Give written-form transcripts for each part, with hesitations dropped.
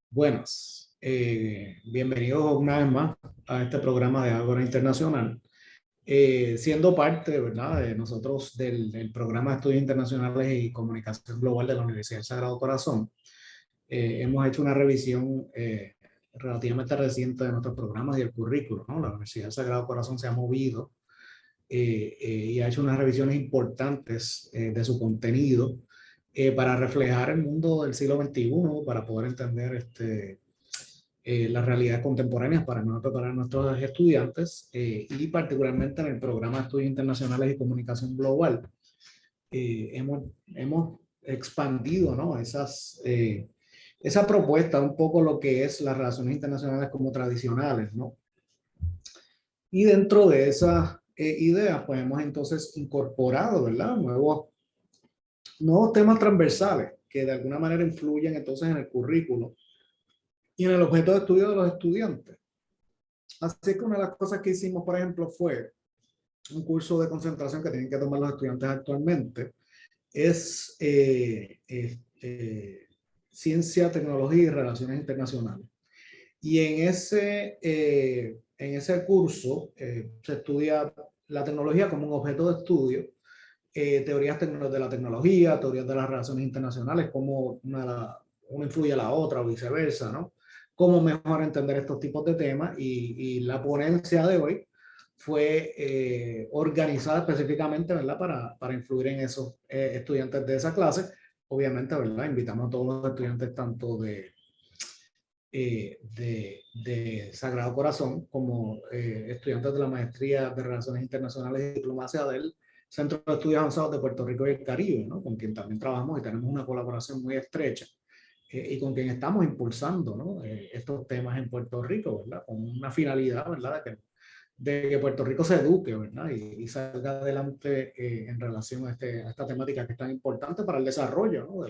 Buenas, bienvenidos una vez más a este programa de Ágora Internacional. Siendo parte, ¿verdad?, de nosotros del programa de Estudios Internacionales y Comunicación Global de la Universidad del Sagrado Corazón, hemos hecho una revisión relativamente reciente de nuestros programas y el currículo, ¿no? La Universidad del Sagrado Corazón se ha movido y ha hecho unas revisiones importantes de su contenido para reflejar el mundo del siglo XXI, para poder entender las realidades contemporáneas para nosotros, para nuestros estudiantes y particularmente en el programa de Estudios Internacionales y Comunicación Global. Hemos expandido, ¿no?, esa propuesta, un poco lo que es las relaciones internacionales como tradicionales, ¿no? Y dentro de esas ideas, pues hemos entonces incorporado, ¿verdad?, nuevos temas transversales que de alguna manera influyen entonces en el currículo y en el objeto de estudio de los estudiantes. Así que una de las cosas que hicimos, por ejemplo, fue un curso de concentración que tienen que tomar los estudiantes actualmente, es Ciencia, Tecnología y Relaciones Internacionales. Y en ese curso se estudia la tecnología como un objeto de estudio, teorías de la tecnología, teorías de las relaciones internacionales, cómo una influye a la otra o viceversa, ¿no? Cómo mejor entender estos tipos de temas y la ponencia de hoy fue organizada específicamente, ¿verdad?, para influir en esos estudiantes de esa clase. Obviamente, ¿verdad?, invitamos a todos los estudiantes tanto de Sagrado Corazón como estudiantes de la Maestría de Relaciones Internacionales y Diplomacia del Centro de Estudios Avanzados de Puerto Rico y el Caribe, ¿no?, con quien también trabajamos y tenemos una colaboración muy estrecha y con quien estamos impulsando, ¿no?, estos temas en Puerto Rico, ¿verdad?, con una finalidad, ¿verdad?, de que Puerto Rico se eduque, ¿verdad?, y salga adelante en relación a esta temática que es tan importante para el desarrollo, ¿no?,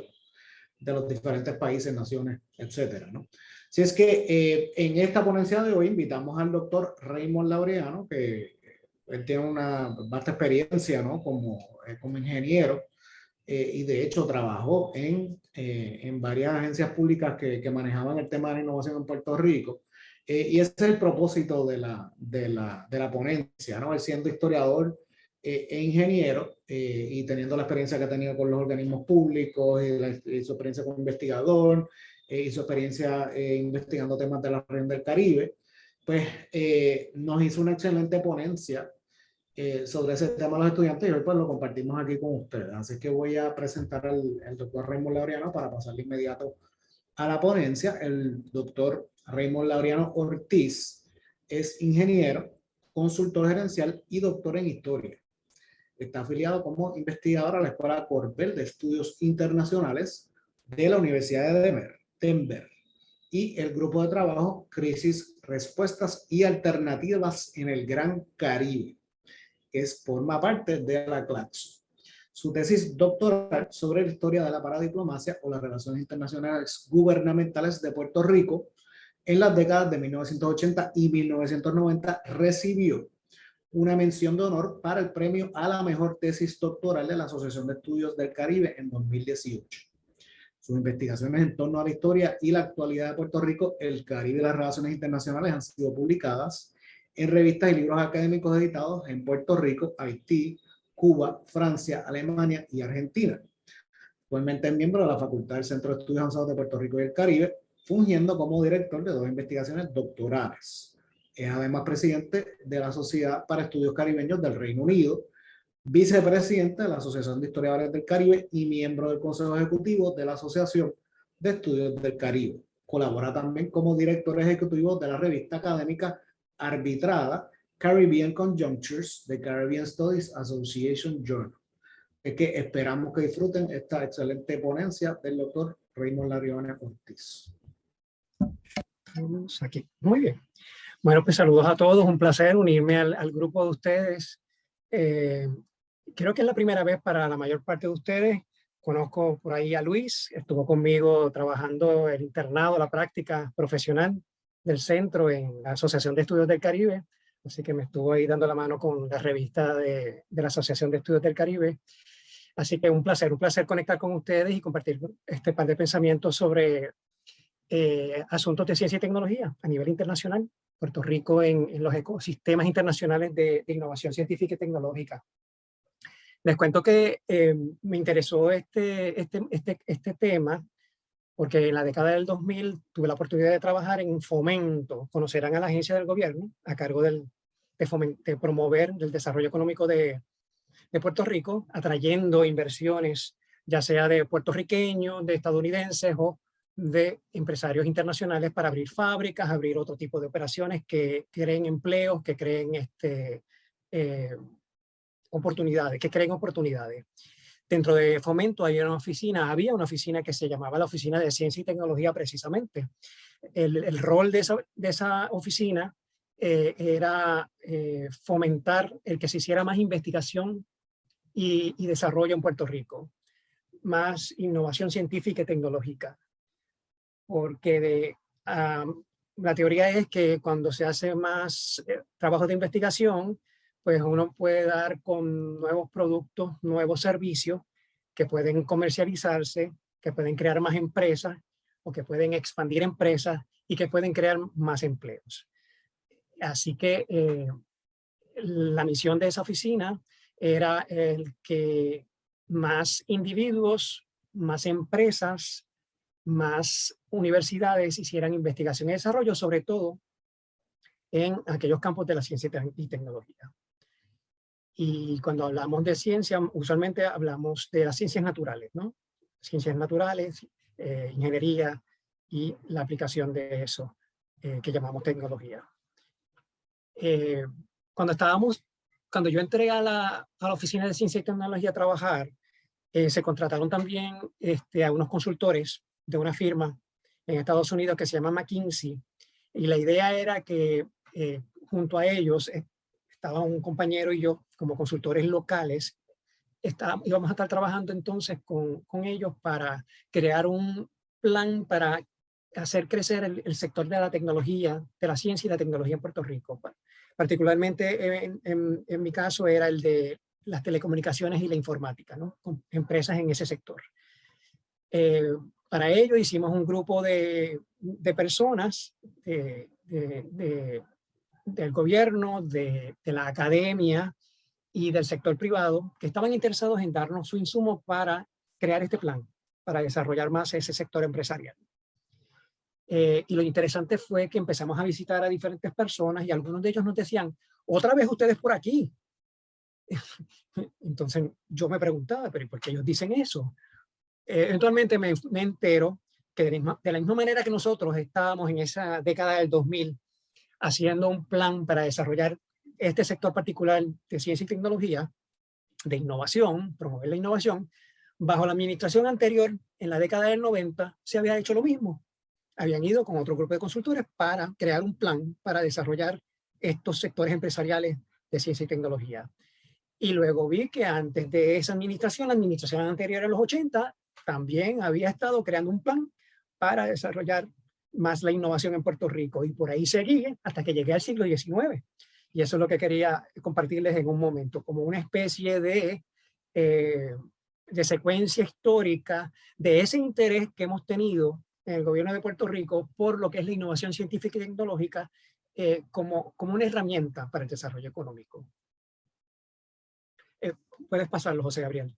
de los diferentes países, naciones, etcétera, ¿no? Si es que en esta ponencia de hoy invitamos al doctor Raymond Laureano, que él tiene una vasta experiencia, ¿no?, como ingeniero, y de hecho trabajó en varias agencias públicas que manejaban el tema de la innovación en Puerto Rico. Y ese es el propósito de la ponencia, ¿no? Él siendo historiador e ingeniero y teniendo la experiencia que ha tenido con los organismos públicos y su experiencia como investigador y su experiencia investigando temas de la región del Caribe, pues nos hizo una excelente ponencia sobre ese tema a los estudiantes y hoy pues lo compartimos aquí con ustedes. Así que voy a presentar al doctor Raymond Laureano para pasar de inmediato a la ponencia. El doctor Raymond Laureano Ortiz es ingeniero, consultor gerencial y doctor en historia. Está afiliado como investigador a la Escuela Corbel de Estudios Internacionales de la Universidad de Denver y el grupo de trabajo Crisis, Respuestas y Alternativas en el Gran Caribe, que forma parte de la CLACSO. Su tesis doctoral sobre la historia de la paradiplomacia o las relaciones internacionales gubernamentales de Puerto Rico en las décadas de 1980 y 1990 recibió una mención de honor para el premio a la mejor tesis doctoral de la Asociación de Estudios del Caribe en 2018. Sus investigaciones en torno a la historia y la actualidad de Puerto Rico, el Caribe y las relaciones internacionales han sido publicadas en revistas y libros académicos editados en Puerto Rico, Haití, Cuba, Francia, Alemania y Argentina. Actualmente es miembro de la Facultad del Centro de Estudios Avanzados de Puerto Rico y el Caribe, fungiendo como director de 2 investigaciones doctorales. Es además presidente de la Sociedad para Estudios Caribeños del Reino Unido, vicepresidente de la Asociación de Historiadores del Caribe y miembro del Consejo Ejecutivo de la Asociación de Estudios del Caribe. Colabora también como director ejecutivo de la revista académica arbitrada Caribbean Conjunctures de Caribbean Studies Association Journal. Es que esperamos que disfruten esta excelente ponencia del doctor Raymond Laureano Ortiz. Vamos aquí. Muy bien. Bueno, pues saludos a todos. Un placer unirme al grupo de ustedes. Creo que es la primera vez para la mayor parte de ustedes. Conozco por ahí a Luis. Estuvo conmigo trabajando el internado, la práctica profesional del centro en la Asociación de Estudios del Caribe. Así que me estuvo ahí dando la mano con la revista de la Asociación de Estudios del Caribe. Así que un placer conectar con ustedes y compartir este par de pensamientos sobre asuntos de ciencia y tecnología a nivel internacional. Puerto Rico en los ecosistemas internacionales de innovación científica y tecnológica. Les cuento que me interesó este tema porque en la década del 2000 tuve la oportunidad de trabajar en Fomento. Conocerán a la agencia del gobierno a cargo de promover el desarrollo económico de Puerto Rico, atrayendo inversiones, ya sea de puertorriqueños, de estadounidenses o de empresarios internacionales para abrir fábricas, abrir otro tipo de operaciones que creen empleos, que creen oportunidades, que creen oportunidades. Dentro de Fomento había una oficina que se llamaba la Oficina de Ciencia y Tecnología precisamente. El rol de esa oficina era fomentar el que se hiciera más investigación y desarrollo en Puerto Rico, más innovación científica y tecnológica. Porque la teoría es que cuando se hace más trabajo de investigación, pues uno puede dar con nuevos productos, nuevos servicios que pueden comercializarse, que pueden crear más empresas o que pueden expandir empresas y que pueden crear más empleos. Así que la misión de esa oficina era el que más individuos, más empresas, más universidades hicieran investigación y desarrollo, sobre todo en aquellos campos de la ciencia y tecnología. Y cuando hablamos de ciencia, usualmente hablamos de las ciencias naturales, ¿no? Ciencias naturales, ingeniería y la aplicación de eso, que llamamos tecnología. Cuando yo entré a la oficina de ciencia y tecnología a trabajar, se contrataron también a unos consultores de una firma en Estados Unidos que se llama McKinsey. Y la idea era que junto a ellos estaba un compañero y yo como consultores locales. Íbamos a estar trabajando entonces con ellos para crear un plan para hacer crecer el sector de la tecnología, de la ciencia y la tecnología en Puerto Rico. Particularmente en mi caso era el de las telecomunicaciones y la informática, ¿no? Con empresas en ese sector. Para ello hicimos un grupo de personas del gobierno, de la academia y del sector privado que estaban interesados en darnos su insumo para crear este plan, para desarrollar más ese sector empresarial. Y lo interesante fue que empezamos a visitar a diferentes personas y algunos de ellos nos decían, otra vez ustedes por aquí. Entonces yo me preguntaba, pero ¿por qué ellos dicen eso? Eventualmente me entero que de la misma manera que nosotros estábamos en esa década del 2000 haciendo un plan para desarrollar este sector particular de ciencia y tecnología, de innovación, promover la innovación, bajo la administración anterior, en la década del 90, se había hecho lo mismo. Habían ido con otro grupo de consultores para crear un plan para desarrollar estos sectores empresariales de ciencia y tecnología. Y luego vi que antes de esa administración, la administración anterior a los 80, también había estado creando un plan para desarrollar más la innovación en Puerto Rico. Y por ahí seguí hasta que llegué al siglo XIX. Y eso es lo que quería compartirles en un momento, como una especie de secuencia histórica de ese interés que hemos tenido en el gobierno de Puerto Rico por lo que es la innovación científica y tecnológica como una herramienta para el desarrollo económico. Puedes pasarlo, José Gabriel.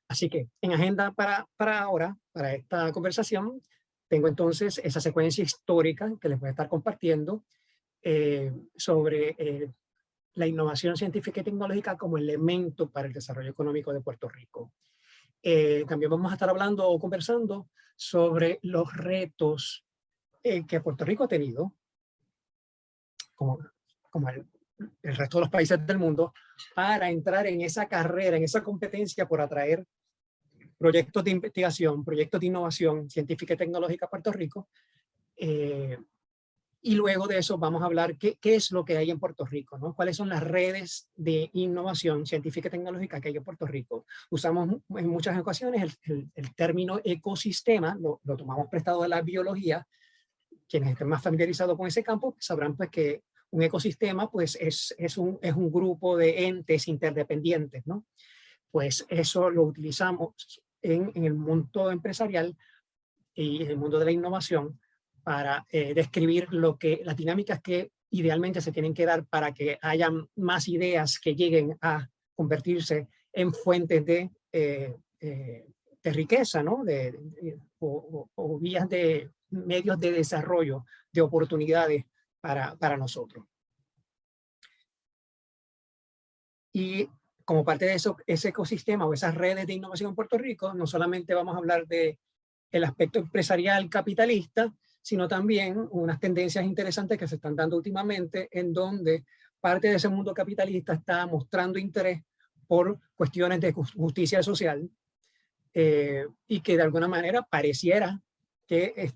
Así que en agenda para ahora, para esta conversación, tengo entonces esa secuencia histórica que les voy a estar compartiendo sobre la innovación científica y tecnológica como elemento para el desarrollo económico de Puerto Rico. También vamos a estar hablando o conversando sobre los retos que Puerto Rico ha tenido, como el resto de los países del mundo, para entrar en esa carrera, en esa competencia por atraer proyectos de investigación, proyectos de innovación científica y tecnológica a Puerto Rico. Y luego de eso vamos a hablar qué es lo que hay en Puerto Rico, ¿no? Cuáles son las redes de innovación científica y tecnológica que hay en Puerto Rico. Usamos en muchas ocasiones el término ecosistema, lo tomamos prestado de la biología. Quienes estén más familiarizados con ese campo sabrán pues, que un ecosistema pues, es un grupo de entes interdependientes, ¿no? pues eso lo utilizamos en el mundo empresarial y en el mundo de la innovación para describir las dinámicas que idealmente se tienen que dar para que haya más ideas que lleguen a convertirse en fuentes de riqueza, ¿no? O vías de medios de desarrollo, de oportunidades para nosotros. Y como parte de eso, ese ecosistema o esas redes de innovación en Puerto Rico, no solamente vamos a hablar del aspecto empresarial capitalista, sino también unas tendencias interesantes que se están dando últimamente en donde parte de ese mundo capitalista está mostrando interés por cuestiones de justicia social y que de alguna manera pareciera que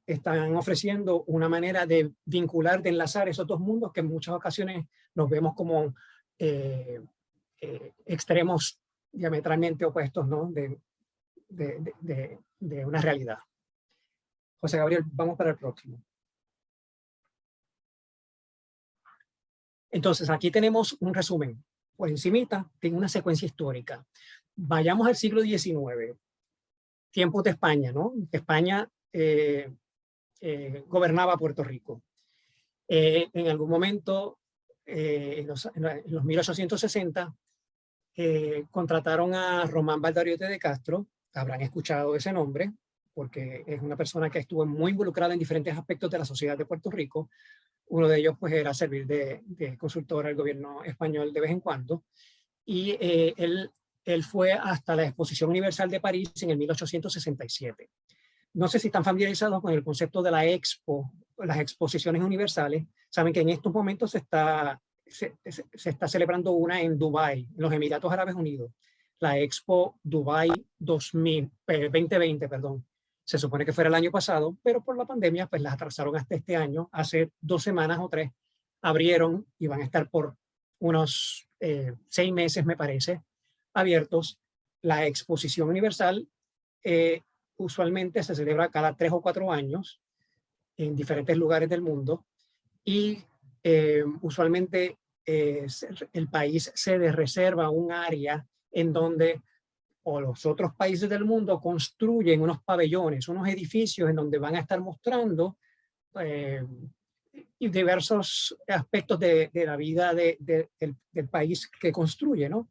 están ofreciendo una manera de vincular, de enlazar esos dos mundos que en muchas ocasiones nos vemos como extremos diametralmente opuestos, ¿no? de una realidad. José Gabriel, vamos para el próximo. Entonces, aquí tenemos un resumen. Por encimita, tengo una secuencia histórica. Vayamos al siglo XIX, tiempos de España, ¿no? España gobernaba Puerto Rico. En algún momento, en los 1860, contrataron a Román Valdariote de Castro, habrán escuchado ese nombre, porque es una persona que estuvo muy involucrada en diferentes aspectos de la sociedad de Puerto Rico. Uno de ellos pues era servir de consultor al gobierno español de vez en cuando. Y él fue hasta la Exposición Universal de París en el 1867. No sé si están familiarizados con el concepto de la Expo, las exposiciones universales. Saben que en estos momentos se está celebrando una en Dubái, en los Emiratos Árabes Unidos. La Expo Dubai 2020, perdón. Se supone que fuera el año pasado, pero por la pandemia pues las atrasaron hasta este año. Hace 2 semanas o 3 abrieron y van a estar por unos 6 meses, me parece, abiertos. La Exposición Universal usualmente se celebra cada 3 o 4 años en diferentes lugares del mundo y usualmente el país se reserva un área en donde o los otros países del mundo construyen unos pabellones, unos edificios en donde van a estar mostrando diversos aspectos de la vida del país que construye, ¿no?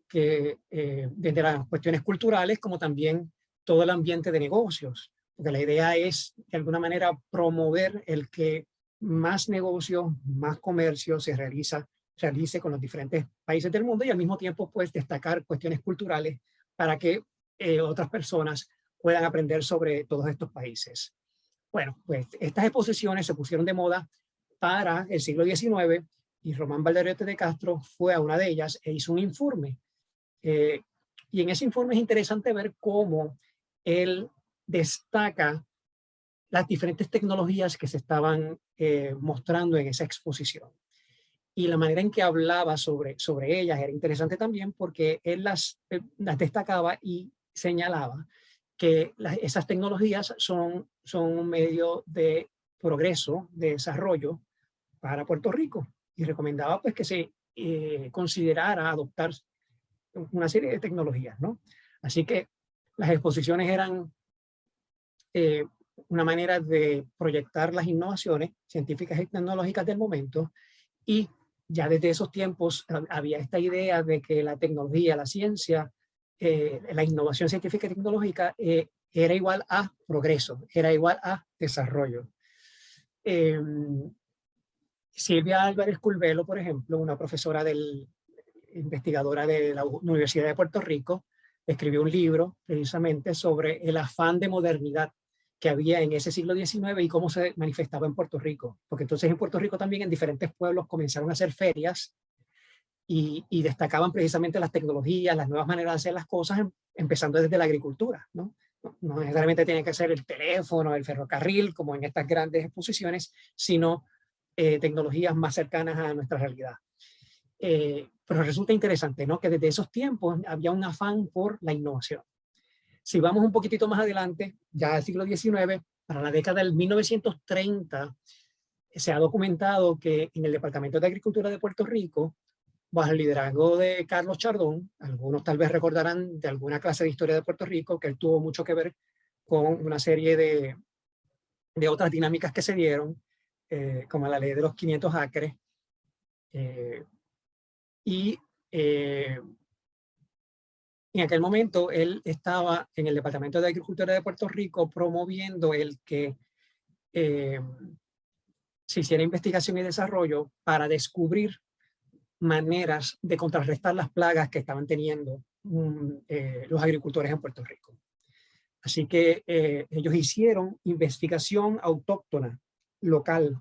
Que desde las cuestiones culturales como también todo el ambiente de negocios, porque la idea es de alguna manera promover el que más negocio, más comercio se realice con los diferentes países del mundo y al mismo tiempo pues destacar cuestiones culturales para que otras personas puedan aprender sobre todos estos países. Bueno, pues estas exposiciones se pusieron de moda para el siglo XIX y Román Valdariote de Castro fue a una de ellas e hizo un informe. Y en ese informe es interesante ver cómo él destaca las diferentes tecnologías que se estaban mostrando en esa exposición. Y la manera en que hablaba sobre ellas era interesante también porque él las destacaba y señalaba que esas tecnologías son un medio de progreso, de desarrollo para Puerto Rico. Y recomendaba pues que se considerara adoptar una serie de tecnologías, ¿no? Así que las exposiciones eran una manera de proyectar las innovaciones científicas y tecnológicas del momento y ya desde esos tiempos había esta idea de que la tecnología, la ciencia, la innovación científica y tecnológica era igual a progreso, era igual a desarrollo. Silvia Álvarez Curvelo, por ejemplo, una profesora investigadora de la Universidad de Puerto Rico, escribió un libro precisamente sobre el afán de modernidad que había en ese siglo XIX y cómo se manifestaba en Puerto Rico. Porque entonces en Puerto Rico también en diferentes pueblos comenzaron a hacer ferias y destacaban precisamente las tecnologías, las nuevas maneras de hacer las cosas, empezando desde la agricultura, ¿no? No necesariamente tiene que ser el teléfono, el ferrocarril, como en estas grandes exposiciones, sino tecnologías más cercanas a nuestra realidad. Pero resulta interesante, ¿no? Que desde esos tiempos había un afán por la innovación. Si vamos un poquitito más adelante, ya al siglo XIX, para la década del 1930, se ha documentado que en el Departamento de Agricultura de Puerto Rico bajo el liderazgo de Carlos Chardón. Algunos tal vez recordarán de alguna clase de historia de Puerto Rico que él tuvo mucho que ver con una serie de otras dinámicas que se dieron, como la ley de los 500 acres. En aquel momento él estaba en el Departamento de Agricultura de Puerto Rico promoviendo el que se hiciera investigación y desarrollo para descubrir maneras de contrarrestar las plagas que estaban teniendo los agricultores en Puerto Rico. Así que ellos hicieron investigación autóctona, local,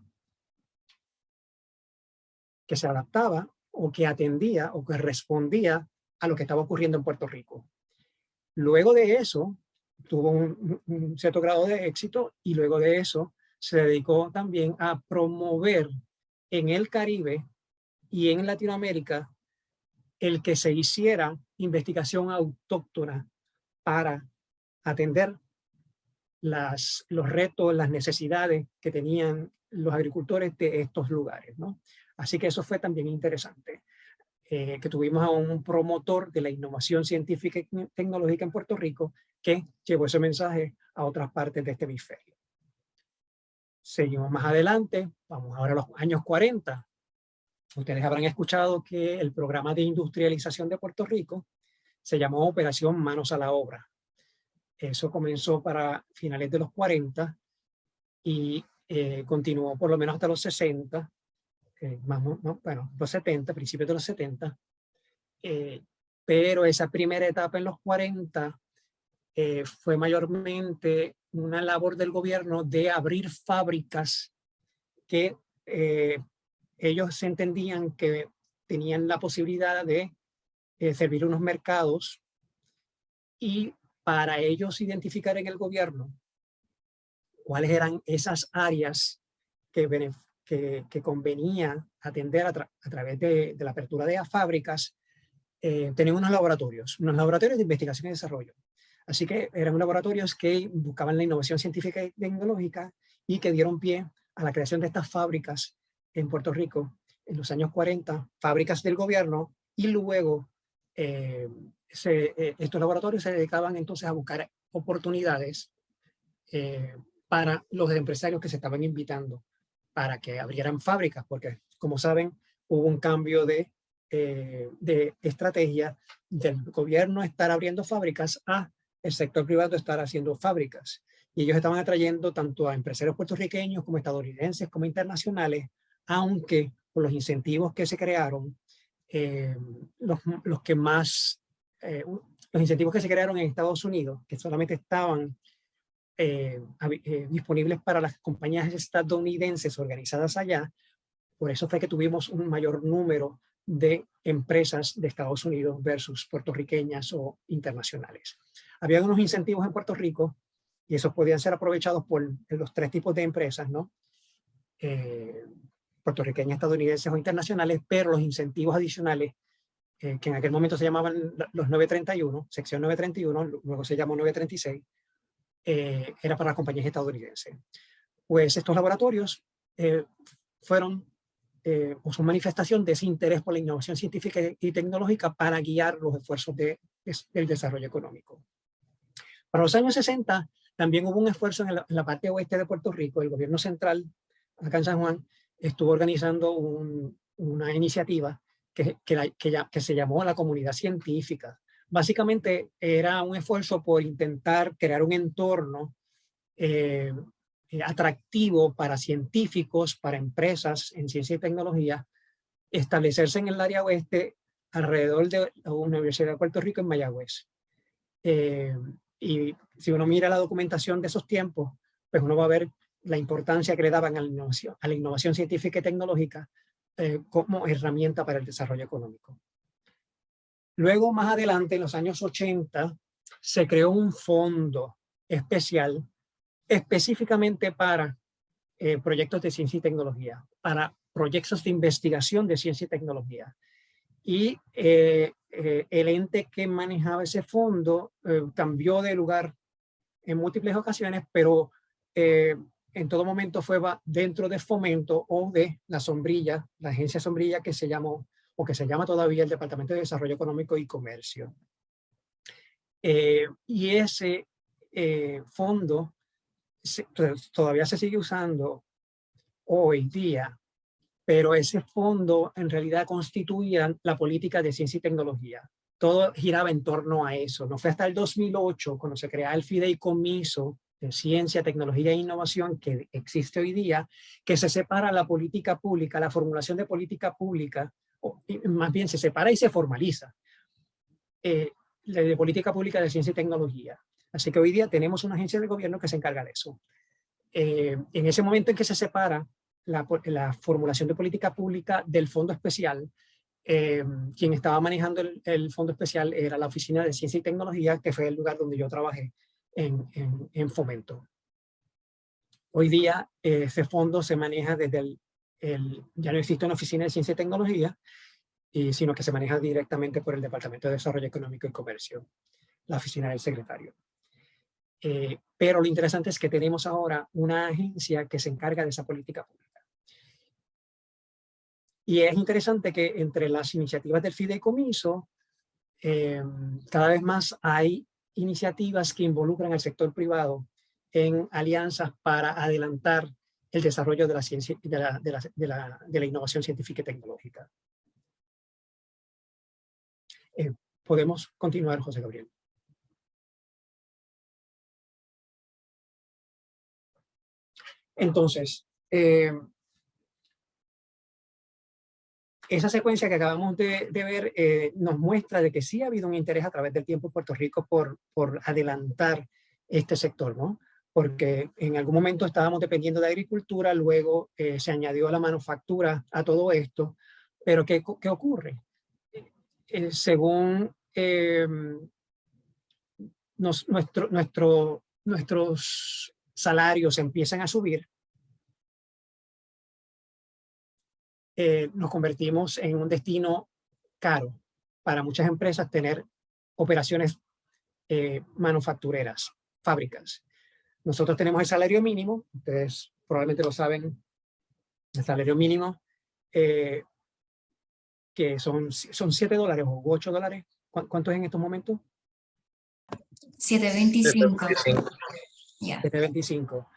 que se adaptaba o que atendía o que respondía a lo que estaba ocurriendo en Puerto Rico. Luego de eso, tuvo un cierto grado de éxito y luego de eso se dedicó también a promover en el Caribe y en Latinoamérica el que se hiciera investigación autóctona para atender los retos, las necesidades que tenían los agricultores de estos lugares, ¿no? Así que eso fue también interesante, que tuvimos a un promotor de la innovación científica y tecnológica en Puerto Rico que llevó ese mensaje a otras partes de este hemisferio. Seguimos más adelante, vamos ahora a los años 40. Ustedes habrán escuchado que el programa de industrialización de Puerto Rico se llamó Operación Manos a la Obra. Eso comenzó para finales de los 40 y continuó por lo menos hasta los 60, bueno, los 70, principios de los 70. Pero esa primera etapa en los 40 fue mayormente una labor del gobierno de abrir fábricas que ellos se entendían que tenían la posibilidad de servir unos mercados, y para ellos identificar en el gobierno cuáles eran esas áreas que convenía atender a través de la apertura de fábricas. Tenían unos laboratorios de investigación y desarrollo. Así que eran laboratorios que buscaban la innovación científica y tecnológica y que dieron pie a la creación de estas fábricas en Puerto Rico en los años 40, fábricas del gobierno, y luego estos laboratorios se dedicaban entonces a buscar oportunidades para los empresarios que se estaban invitando para que abrieran fábricas, porque como saben hubo un cambio de estrategia del gobierno estar abriendo fábricas a el sector privado estar haciendo fábricas. Y ellos estaban atrayendo tanto a empresarios puertorriqueños como estadounidenses como internacionales, aunque por los incentivos que se crearon, los incentivos que se crearon en Estados Unidos, que solamente estaban disponibles para las compañías estadounidenses organizadas allá, por eso fue que tuvimos un mayor número de empresas de Estados Unidos versus puertorriqueñas o internacionales. Había unos incentivos en Puerto Rico y esos podían ser aprovechados por los tres tipos de empresas, ¿no? Puertorriqueñas, estadounidenses o internacionales, pero los incentivos adicionales, que en aquel momento se llamaban los 931, sección 931, luego se llamó 936, era para las compañías estadounidenses. Pues estos laboratorios fueron o son manifestación de ese interés por la innovación científica y tecnológica para guiar los esfuerzos del desarrollo económico. Para los años 60 también hubo un esfuerzo en la parte oeste de Puerto Rico. El gobierno central, acá en San Juan, estuvo organizando una iniciativa que se llamó la Comunidad Científica. Básicamente era un esfuerzo por intentar crear un entorno atractivo para científicos, para empresas en ciencia y tecnología, establecerse en el área oeste alrededor de la Universidad de Puerto Rico en Mayagüez. Y si uno mira la documentación de esos tiempos, pues uno va a ver la importancia que le daban a la innovación científica y tecnológica como herramienta para el desarrollo económico. Luego, más adelante, en los años 80, se creó un fondo especial específicamente para proyectos de ciencia y tecnología, para proyectos de investigación de ciencia y tecnología. Y el ente que manejaba ese fondo cambió de lugar en múltiples ocasiones, pero en todo momento fue dentro de Fomento o de la sombrilla, la agencia sombrilla que se llamó o que se llama todavía el Departamento de Desarrollo Económico y Comercio. Y ese fondo todavía se sigue usando hoy día, pero ese fondo en realidad constituía la política de ciencia y tecnología. Todo giraba en torno a eso. No fue hasta el 2008, cuando se crea el fideicomiso de ciencia, tecnología e innovación que existe hoy día, que se separa la política pública, la formulación de política pública, o más bien se separa y se formaliza de política pública de ciencia y tecnología. Así que hoy día tenemos una agencia del gobierno que se encarga de eso. En ese momento en que se separa la formulación de política pública del fondo especial, quien estaba manejando el fondo especial era la Oficina de Ciencia y Tecnología, que fue el lugar donde yo trabajé en Fomento. Hoy día ese fondo se maneja desde ya no existe una Oficina de Ciencia y Tecnología, sino que se maneja directamente por el Departamento de Desarrollo Económico y Comercio, la oficina del secretario. Pero lo interesante es que tenemos ahora una agencia que se encarga de esa política pública. Y es interesante que entre las iniciativas del fideicomiso, cada vez más hay iniciativas que involucran al sector privado en alianzas para adelantar el desarrollo de la ciencia, de la innovación científica y tecnológica. Podemos continuar, José Gabriel. Entonces, esa secuencia que acabamos de ver nos muestra de que sí ha habido un interés a través del tiempo en Puerto Rico por adelantar este sector, ¿no? Porque en algún momento estábamos dependiendo de agricultura, luego se añadió la manufactura a todo esto, pero ¿qué ocurre? Según nuestros salarios empiezan a subir, nos convertimos en un destino caro para muchas empresas tener operaciones manufactureras, fábricas. Nosotros tenemos el salario mínimo, ustedes probablemente lo saben, el salario mínimo, que son $7 o $8. ¿Cuánto es en estos momentos? $7.25. Yeah. $7.25.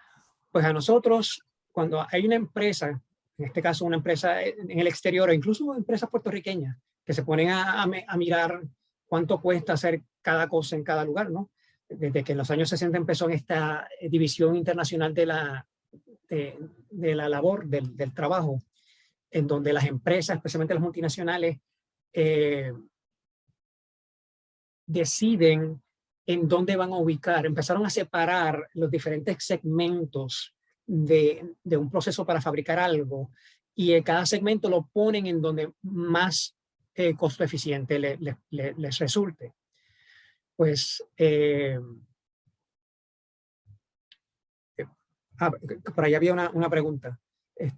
Pues a nosotros, cuando hay una empresa, en este caso una empresa en el exterior, o incluso empresas puertorriqueñas, que se ponen a mirar cuánto cuesta hacer cada cosa en cada lugar, ¿no? Desde que en los años 60 empezó en esta división internacional de la labor, del trabajo, en donde las empresas, especialmente las multinacionales, deciden en dónde van a ubicar. Empezaron a separar los diferentes segmentos de un proceso para fabricar algo, y en cada segmento lo ponen en donde más costo eficiente les resulte. Pues por ahí había una pregunta.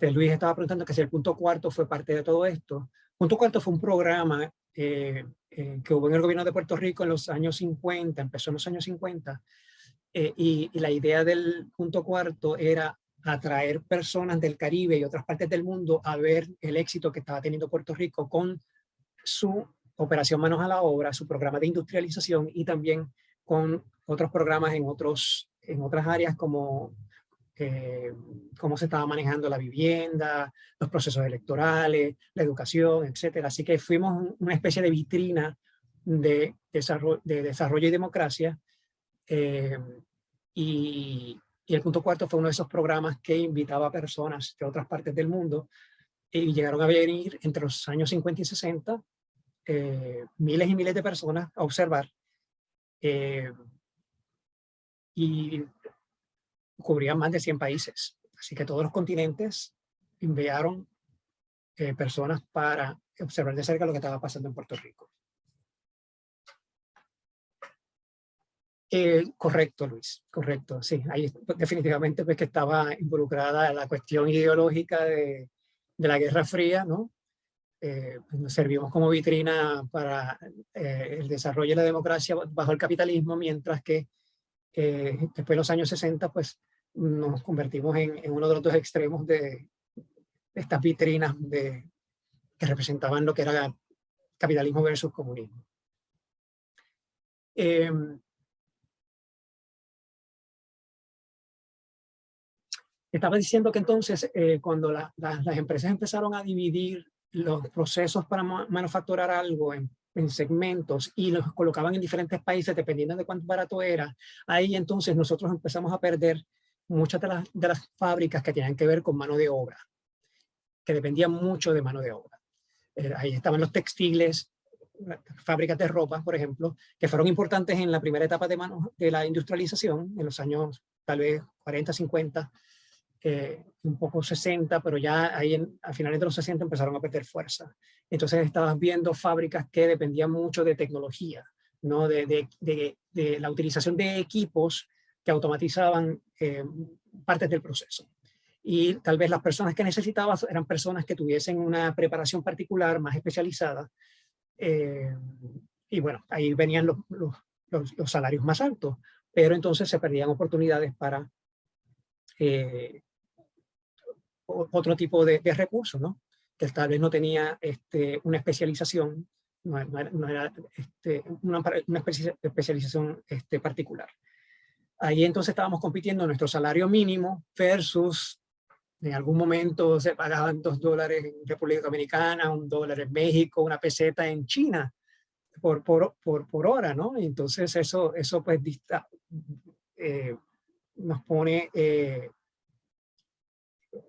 Luis estaba preguntando que si el punto cuarto fue parte de todo esto. Punto cuarto fue un programa que hubo en el gobierno de Puerto Rico en los años 50, empezó en los años 50, y la idea del punto cuarto era atraer personas del Caribe y otras partes del mundo a ver el éxito que estaba teniendo Puerto Rico con su operación Manos a la Obra, su programa de industrialización, y también con otros programas en otras áreas como cómo se estaba manejando la vivienda, los procesos electorales, la educación, etc. Así que fuimos una especie de vitrina de desarrollo y democracia, y el punto cuarto fue uno de esos programas que invitaba a personas de otras partes del mundo, y llegaron a venir entre los años 50 y 60 miles y miles de personas a observar, y cubrían más de 100 países. Así que todos los continentes enviaron personas para observar de cerca lo que estaba pasando en Puerto Rico. Correcto, Luis, correcto. Sí, ahí definitivamente pues que estaba involucrada la cuestión ideológica de la Guerra Fría, ¿no? Nos servimos como vitrina para el desarrollo de la democracia bajo el capitalismo, mientras que después de los años 60 pues nos convertimos en uno de los dos extremos de estas vitrinas que representaban lo que era capitalismo versus comunismo. Estaba diciendo que entonces cuando las empresas empezaron a dividir los procesos para manufacturar algo en segmentos y los colocaban en diferentes países dependiendo de cuánto barato era, ahí entonces nosotros empezamos a perder muchas de las fábricas que tenían que ver con mano de obra, que dependían mucho de mano de obra. Ahí estaban los textiles, fábricas de ropa, por ejemplo, que fueron importantes en la primera etapa de la industrialización, en los años tal vez 40, 50, un poco 60, pero ya ahí a finales de los 60 empezaron a perder fuerza. Entonces estabas viendo fábricas que dependían mucho de tecnología, ¿no? de la utilización de equipos que automatizaban partes del proceso. Y tal vez las personas que necesitabas eran personas que tuviesen una preparación particular, más especializada. Y bueno, ahí venían los salarios más altos, pero entonces se perdían oportunidades para otro tipo de recursos, ¿no? Que tal vez no tenía una especialización, no era una especialización particular. Ahí entonces estábamos compitiendo nuestro salario mínimo versus, en algún momento se pagaban $2 en República Dominicana, $1 en México, una peseta en China por hora, ¿no? Entonces eso pues nos pone,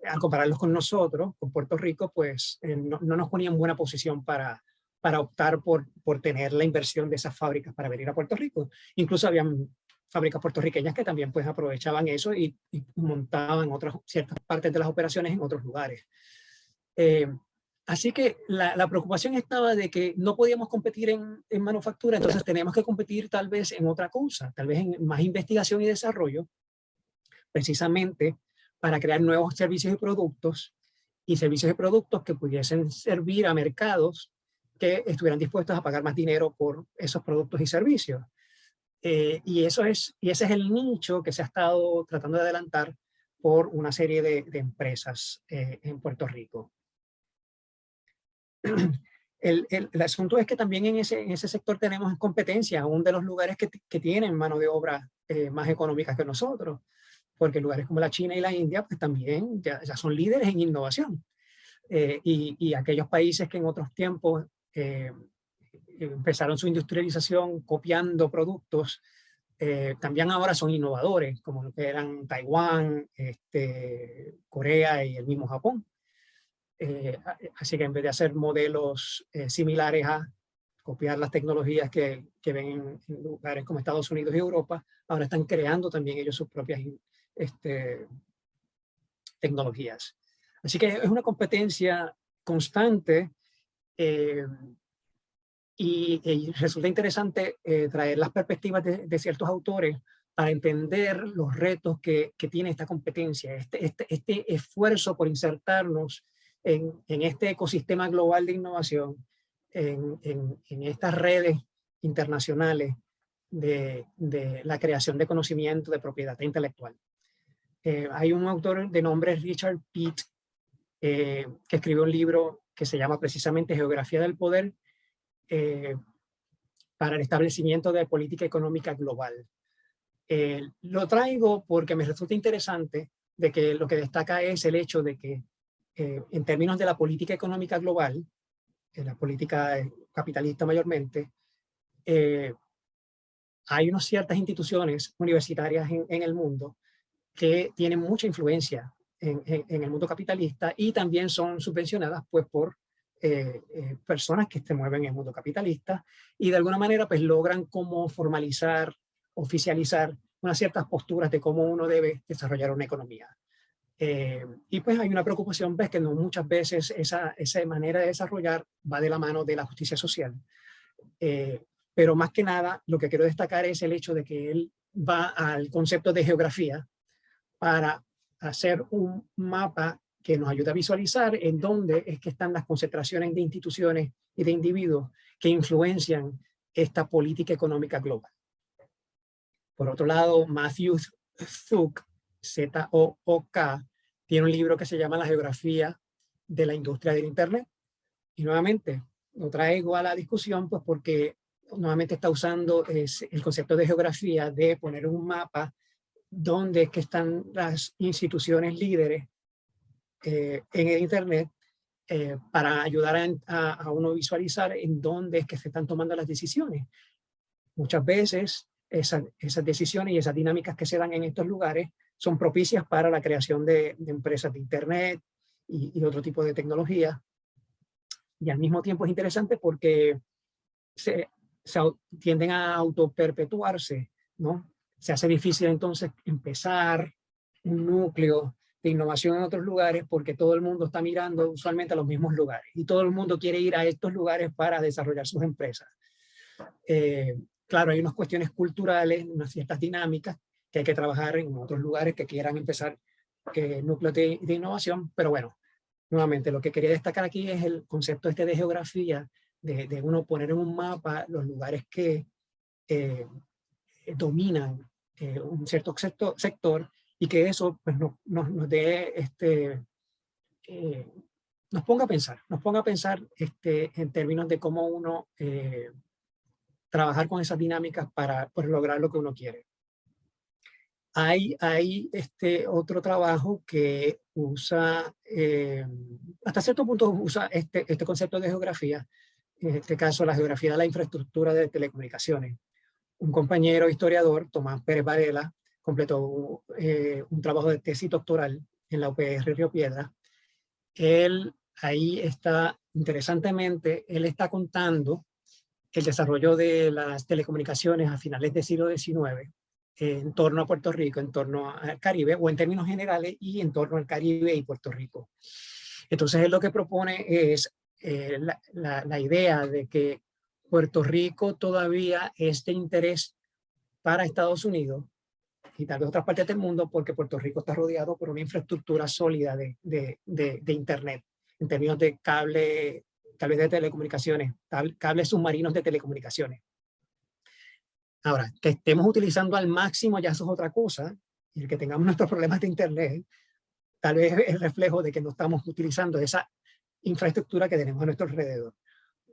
al compararlos con nosotros, con Puerto Rico, pues no nos ponía en buena posición para optar por tener la inversión de esas fábricas para venir a Puerto Rico. Incluso habían fábricas puertorriqueñas que también pues aprovechaban eso y montaban ciertas partes de las operaciones en otros lugares. Así que la preocupación estaba de que no podíamos competir en manufactura, entonces teníamos que competir tal vez en otra cosa, tal vez en más investigación y desarrollo, precisamente para crear nuevos servicios y productos que pudiesen servir a mercados que estuvieran dispuestos a pagar más dinero por esos productos y servicios. Y ese es el nicho que se ha estado tratando de adelantar por una serie de empresas en Puerto Rico. El asunto es que también en ese sector tenemos competencia, uno de los lugares que tienen mano de obra más económica que nosotros, porque lugares como la China y la India pues también ya son líderes en innovación. Y aquellos países que en otros tiempos empezaron su industrialización copiando productos, también ahora son innovadores, como lo que eran Taiwán, Corea y el mismo Japón. Así que en vez de hacer modelos similares a copiar las tecnologías que ven en lugares como Estados Unidos y Europa, ahora están creando también ellos sus propias tecnologías. Así que es una competencia constante y resulta interesante traer las perspectivas de ciertos autores para entender los retos que tiene esta competencia, este esfuerzo por insertarnos en este ecosistema global de innovación, en estas redes internacionales de la creación de conocimiento de propiedad intelectual. Hay un autor de nombre Richard Pitt que escribió un libro que se llama precisamente Geografía del Poder para el establecimiento de política económica global. Lo traigo porque me resulta interesante de que lo que destaca es el hecho de que en términos de la política económica global, la política capitalista mayormente, hay unas ciertas instituciones universitarias en el mundo que tienen mucha influencia en el mundo capitalista y también son subvencionadas pues por personas que se mueven en el mundo capitalista y de alguna manera pues logran como formalizar, oficializar unas ciertas posturas de cómo uno debe desarrollar una economía. Y pues hay una preocupación, ves que no muchas veces esa manera de desarrollar va de la mano de la justicia social. Pero más que nada lo que quiero destacar es el hecho de que él va al concepto de geografía para hacer un mapa que nos ayuda a visualizar en dónde es que están las concentraciones de instituciones y de individuos que influencian esta política económica global. Por otro lado, Matthew Zook, Z-O-O-K, tiene un libro que se llama La geografía de la industria del Internet, Y nuevamente, lo traigo a la discusión, pues porque nuevamente está usando el concepto de geografía, de poner un mapa donde es que están las instituciones líderes en el Internet, para ayudar a uno visualizar en dónde es que se están tomando las decisiones. Muchas veces esas decisiones y esas dinámicas que se dan en estos lugares son propicias para la creación de empresas de Internet y otro tipo de tecnología. Y al mismo tiempo es interesante porque tienden a autoperpetuarse, ¿no? Se hace difícil entonces empezar un núcleo de innovación en otros lugares porque todo el mundo está mirando usualmente a los mismos lugares y todo el mundo quiere ir a estos lugares para desarrollar sus empresas. Claro, hay unas cuestiones culturales, unas ciertas dinámicas que hay que trabajar en otros lugares que quieran empezar núcleos de innovación, pero bueno, nuevamente lo que quería destacar aquí es el concepto este de geografía, de uno poner en un mapa los lugares que dominan un cierto sector y que eso pues, nos dé nos ponga a pensar en términos de cómo uno trabajar con esas dinámicas para pues, lograr lo que uno quiere. Hay otro trabajo que usa, hasta cierto punto usa este concepto de geografía, en este caso la geografía de la infraestructura de telecomunicaciones. Un compañero historiador, Tomás Pérez Varela, completó un trabajo de tesis doctoral en la UPR Río Piedras. Él ahí está, interesantemente, él está contando el desarrollo de las telecomunicaciones a finales del siglo XIX en torno a Puerto Rico, en torno al Caribe, o en términos generales, y en torno al Caribe y Puerto Rico. Entonces, él lo que propone es la idea de que Puerto Rico todavía es de interés para Estados Unidos y tal vez otras partes del mundo, porque Puerto Rico está rodeado por una infraestructura sólida de Internet, en términos de cables de telecomunicaciones, cables submarinos de telecomunicaciones. Ahora, que estemos utilizando al máximo ya eso es otra cosa, y el que tengamos nuestros problemas de Internet, tal vez es el reflejo de que no estamos utilizando esa infraestructura que tenemos a nuestro alrededor.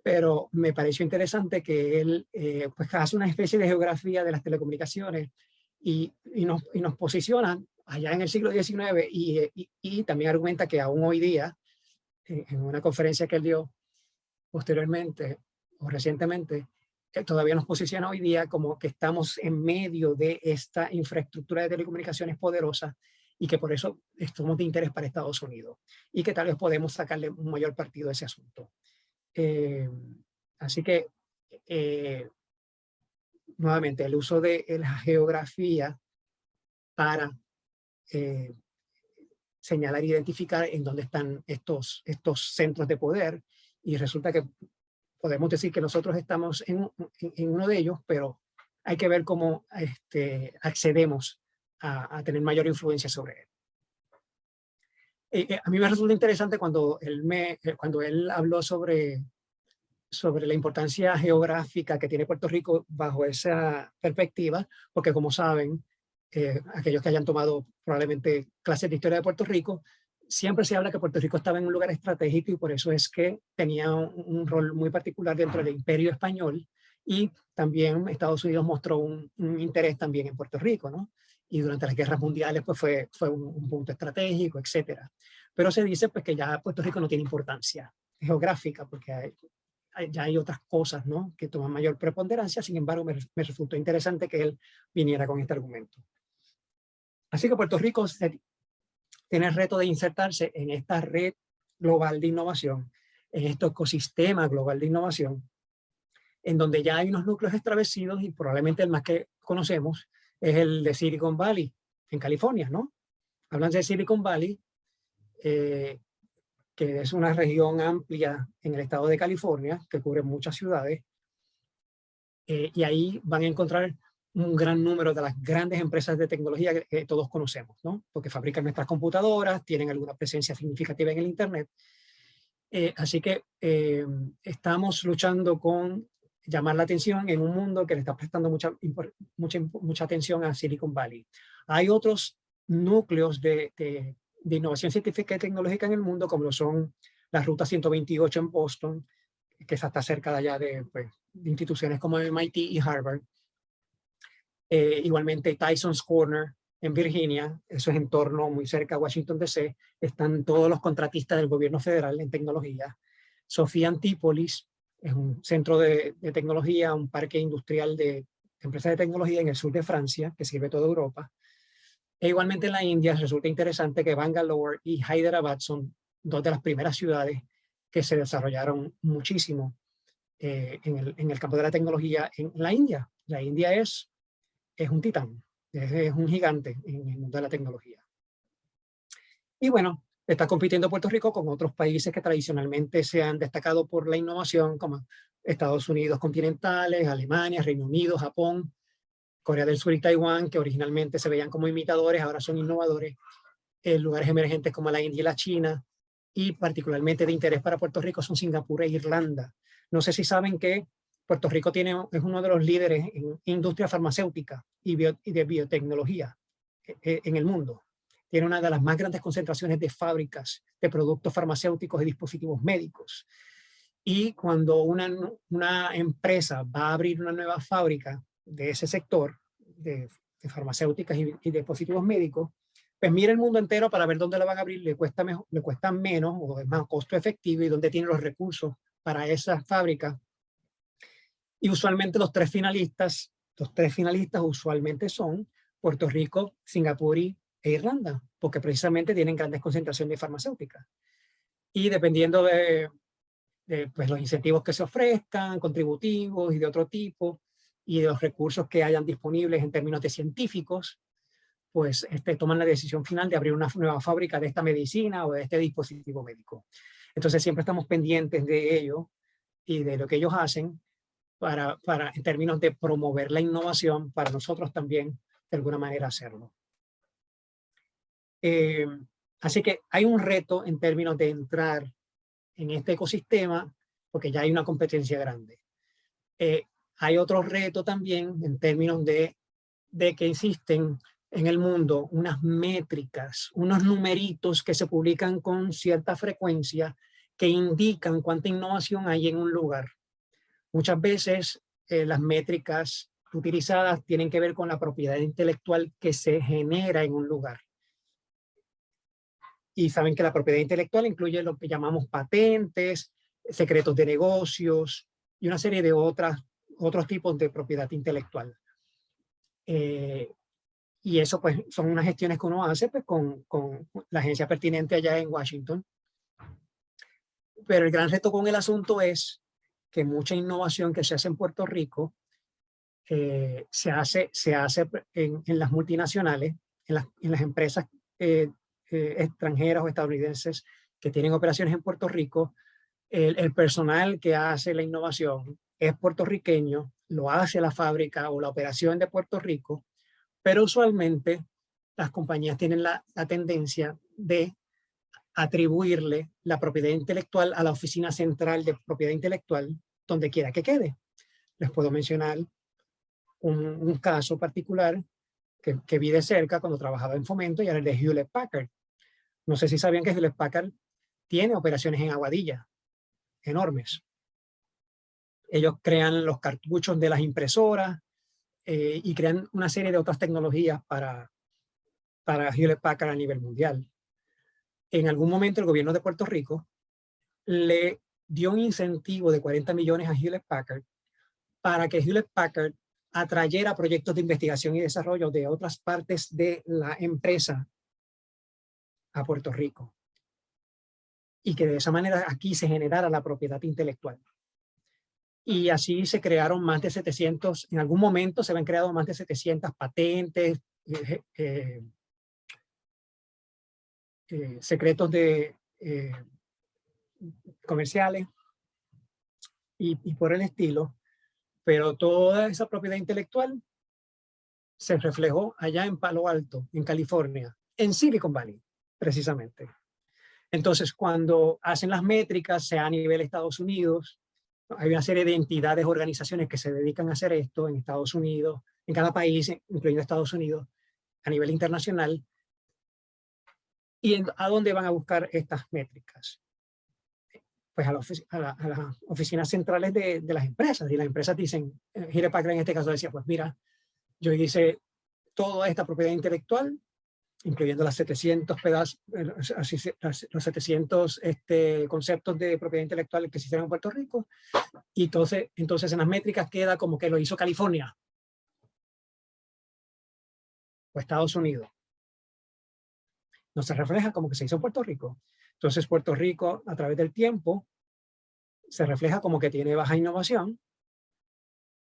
Pero me pareció interesante que él pues hace una especie de geografía de las telecomunicaciones y nos posiciona allá en el siglo XIX y también argumenta que aún hoy día, en una conferencia que él dio posteriormente o recientemente, todavía nos posiciona hoy día como que estamos en medio de esta infraestructura de telecomunicaciones poderosa y que por eso somos de interés para Estados Unidos y que tal vez podemos sacarle un mayor partido a ese asunto. Así que, nuevamente, el uso de la geografía para señalar e identificar en dónde están estos centros de poder, y resulta que podemos decir que nosotros estamos en uno de ellos, pero hay que ver cómo accedemos a tener mayor influencia sobre él. A mí me resulta interesante cuando él habló sobre la importancia geográfica que tiene Puerto Rico bajo esa perspectiva, porque como saben, aquellos que hayan tomado probablemente clases de historia de Puerto Rico, siempre se habla que Puerto Rico estaba en un lugar estratégico y por eso es que tenía un rol muy particular dentro del Imperio Español, y también Estados Unidos mostró un interés también en Puerto Rico, ¿no? Y durante las guerras mundiales pues fue un punto estratégico, etcétera. Pero se dice pues que ya Puerto Rico no tiene importancia geográfica porque ya hay otras cosas, ¿no?, que toman mayor preponderancia. Sin embargo, me resultó interesante que él viniera con este argumento. Así que Puerto Rico tiene el reto de insertarse en esta red global de innovación, en este ecosistema global de innovación, en donde ya hay unos núcleos establecidos y probablemente el más que conocemos es el de Silicon Valley, en California, ¿no? Hablan de Silicon Valley, que es una región amplia en el estado de California, que cubre muchas ciudades, y ahí van a encontrar un gran número de las grandes empresas de tecnología que todos conocemos, ¿no? Porque fabrican nuestras computadoras, tienen alguna presencia significativa en el Internet. Así que estamos luchando con llamar la atención en un mundo que le está prestando mucha atención a Silicon Valley. Hay otros núcleos de innovación científica y tecnológica en el mundo, como lo son la Ruta 128 en Boston, que está cerca de allá de instituciones como MIT y Harvard. Igualmente Tyson's Corner en Virginia, eso es en torno muy cerca a Washington DC, están todos los contratistas del gobierno federal en tecnología. Sofía Antípolis es un centro de tecnología, un parque industrial de empresas de tecnología en el sur de Francia, que sirve toda Europa. E igualmente en la India resulta interesante que Bangalore y Hyderabad son dos de las primeras ciudades que se desarrollaron muchísimo en el campo de la tecnología en la India. La India es un titán, es un gigante en el mundo de la tecnología. Y bueno, está compitiendo Puerto Rico con otros países que tradicionalmente se han destacado por la innovación, como Estados Unidos continentales, Alemania, Reino Unido, Japón, Corea del Sur y Taiwán, que originalmente se veían como imitadores, ahora son innovadores, lugares emergentes como la India y la China, y particularmente de interés para Puerto Rico son Singapur e Irlanda. No sé si saben que Puerto Rico es uno de los líderes en industria farmacéutica y de biotecnología en el mundo. Tiene una de las más grandes concentraciones de fábricas de productos farmacéuticos y dispositivos médicos. Y cuando una empresa va a abrir una nueva fábrica de ese sector, de farmacéuticas y dispositivos médicos, pues mira el mundo entero para ver dónde la van a abrir, le cuesta menos o es más costo efectivo y dónde tiene los recursos para esa fábrica. Y usualmente los tres finalistas usualmente son Puerto Rico, Singapur e Irlanda, porque precisamente tienen grandes concentraciones de farmacéuticas. Y dependiendo de pues, los incentivos que se ofrezcan, contributivos y de otro tipo, y de los recursos que hayan disponibles en términos de científicos, pues toman la decisión final de abrir una nueva fábrica de esta medicina o de este dispositivo médico. Entonces siempre estamos pendientes de ello y de lo que ellos hacen en términos de promover la innovación, para nosotros también de alguna manera hacerlo. Así que hay un reto en términos de entrar en este ecosistema, porque ya hay una competencia grande. Hay otro reto también en términos de que existen en el mundo unas métricas, unos numeritos que se publican con cierta frecuencia que indican cuánta innovación hay en un lugar. Muchas veces las métricas utilizadas tienen que ver con la propiedad intelectual que se genera en un lugar. Y saben que la propiedad intelectual incluye lo que llamamos patentes, secretos de negocios y una serie de otros tipos de propiedad intelectual. Y eso pues son unas gestiones que uno hace pues, con la agencia pertinente allá en Washington. Pero el gran reto con el asunto es que mucha innovación que se hace en Puerto Rico se hace en las multinacionales, en las empresas extranjeras o estadounidenses que tienen operaciones en Puerto Rico. El personal que hace la innovación es puertorriqueño, lo hace la fábrica o la operación de Puerto Rico, pero usualmente las compañías tienen la tendencia de atribuirle la propiedad intelectual a la oficina central de propiedad intelectual, donde quiera que quede. Les puedo mencionar un caso particular que vi de cerca cuando trabajaba en Fomento, y era el de Hewlett Packard. No sé si sabían que Hewlett Packard tiene operaciones en Aguadilla, enormes. Ellos crean los cartuchos de las impresoras y crean una serie de otras tecnologías para Hewlett Packard a nivel mundial. En algún momento el gobierno de Puerto Rico le dio un incentivo de 40 millones a Hewlett Packard para que Hewlett Packard atrayera proyectos de investigación y desarrollo de otras partes de la empresa a Puerto Rico. Y que de esa manera aquí se generara la propiedad intelectual. Y así se crearon más de 700, en algún momento se habían creado más de 700 patentes, secretos comerciales y por el estilo, pero toda esa propiedad intelectual se reflejó allá en Palo Alto, en California, en Silicon Valley, precisamente. Entonces, cuando hacen las métricas, sea a nivel de Estados Unidos, hay una serie de entidades, organizaciones que se dedican a hacer esto en Estados Unidos, en cada país, incluyendo Estados Unidos, a nivel internacional. ¿Y a dónde van a buscar estas métricas? pues a las oficinas centrales de las empresas. Y las empresas dicen, Hewlett Packard en este caso decía, pues mira, yo hice toda esta propiedad intelectual, incluyendo las 700 pedazos, los 700 conceptos de propiedad intelectual que se hicieron en Puerto Rico, y entonces en las métricas queda como que lo hizo California o Estados Unidos. No se refleja como que se hizo en Puerto Rico. Entonces Puerto Rico, a través del tiempo, se refleja como que tiene baja innovación,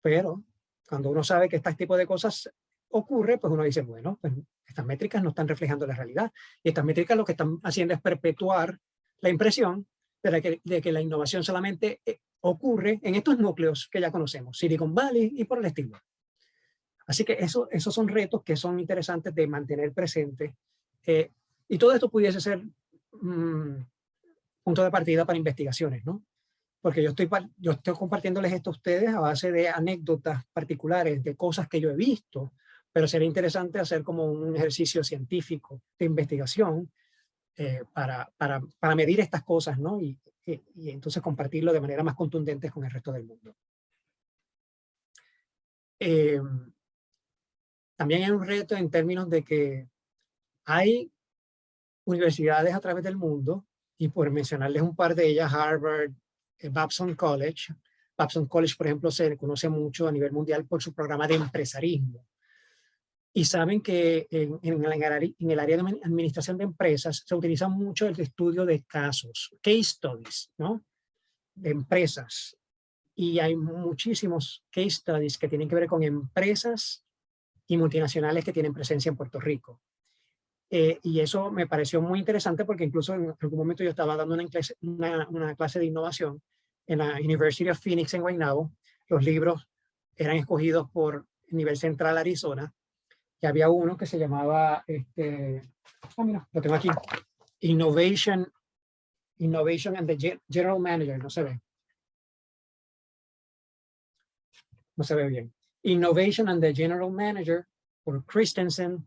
pero cuando uno sabe que este tipo de cosas ocurre, pues uno dice, bueno, pues estas métricas no están reflejando la realidad. Y estas métricas lo que están haciendo es perpetuar la impresión de que la innovación solamente ocurre en estos núcleos que ya conocemos, Silicon Valley y por el estilo. Así que esos son retos que son interesantes de mantener presente. Y todo esto pudiese ser punto de partida para investigaciones, ¿no? Porque yo estoy compartiéndoles esto a ustedes a base de anécdotas particulares, de cosas que yo he visto, pero sería interesante hacer como un ejercicio científico de investigación para medir estas cosas, ¿no? Y entonces compartirlo de manera más contundente con el resto del mundo. También hay un reto en términos de que hay universidades a través del mundo, y por mencionarles un par de ellas, Harvard, Babson College. Babson College, por ejemplo, se conoce mucho a nivel mundial por su programa de empresarismo. Y saben que en el área de administración de empresas se utiliza mucho el estudio de casos, case studies, ¿no? De empresas. Y hay muchísimos case studies que tienen que ver con empresas y multinacionales que tienen presencia en Puerto Rico. Y eso me pareció muy interesante porque incluso en algún momento yo estaba dando una clase de innovación en la University of Phoenix en Guaynabo. Los libros eran escogidos por Nivel Central Arizona, y había uno que se llamaba, mira, lo tengo aquí, Innovation and the General Manager, no se ve. No se ve bien. Innovation and the General Manager por Christensen.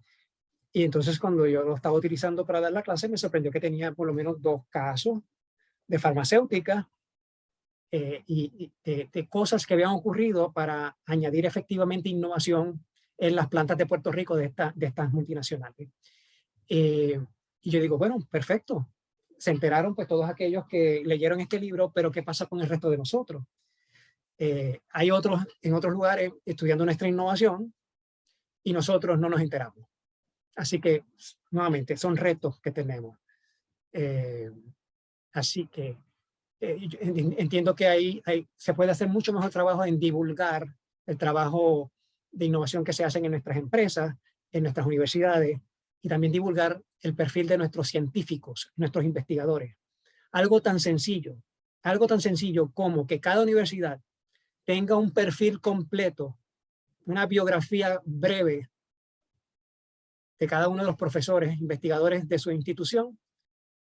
Y entonces cuando yo lo estaba utilizando para dar la clase, me sorprendió que tenía por lo menos 2 casos de farmacéutica y de cosas que habían ocurrido para añadir efectivamente innovación en las plantas de Puerto Rico de estas multinacionales. Y yo digo, bueno, perfecto. Se enteraron pues todos aquellos que leyeron este libro, pero ¿qué pasa con el resto de nosotros? Hay otros en otros lugares estudiando nuestra innovación y nosotros no nos enteramos. Así que, nuevamente, son retos que tenemos. Así que entiendo que se puede hacer mucho mejor trabajo en divulgar el trabajo de innovación que se hace en nuestras empresas, en nuestras universidades, y también divulgar el perfil de nuestros científicos, nuestros investigadores. Algo tan sencillo como que cada universidad tenga un perfil completo, una biografía breve de cada uno de los profesores, investigadores de su institución,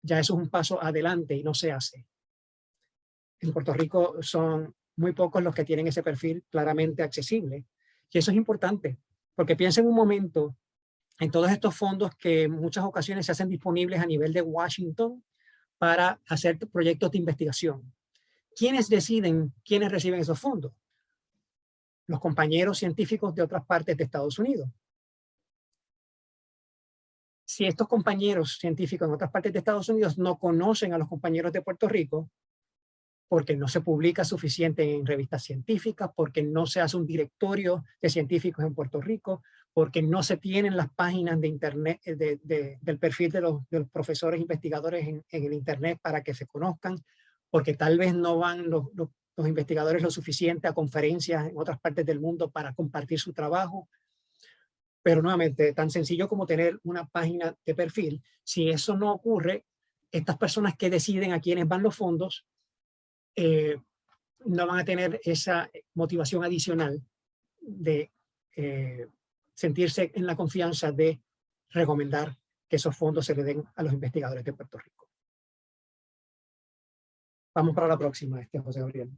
ya eso es un paso adelante y no se hace. En Puerto Rico son muy pocos los que tienen ese perfil claramente accesible. Y eso es importante, porque piensa en un momento en todos estos fondos que en muchas ocasiones se hacen disponibles a nivel de Washington para hacer proyectos de investigación. ¿Quiénes deciden quiénes reciben esos fondos? Los compañeros científicos de otras partes de Estados Unidos. Si estos compañeros científicos en otras partes de Estados Unidos no conocen a los compañeros de Puerto Rico, porque no se publica suficiente en revistas científicas, porque no se hace un directorio de científicos en Puerto Rico, porque no se tienen las páginas de internet, del perfil de los profesores investigadores en el internet para que se conozcan, porque tal vez no van los investigadores lo suficiente a conferencias en otras partes del mundo para compartir su trabajo. Pero nuevamente, tan sencillo como tener una página de perfil, si eso no ocurre, estas personas que deciden a quiénes van los fondos no van a tener esa motivación adicional de sentirse en la confianza de recomendar que esos fondos se le den a los investigadores de Puerto Rico. Vamos para la próxima, José Gabriel.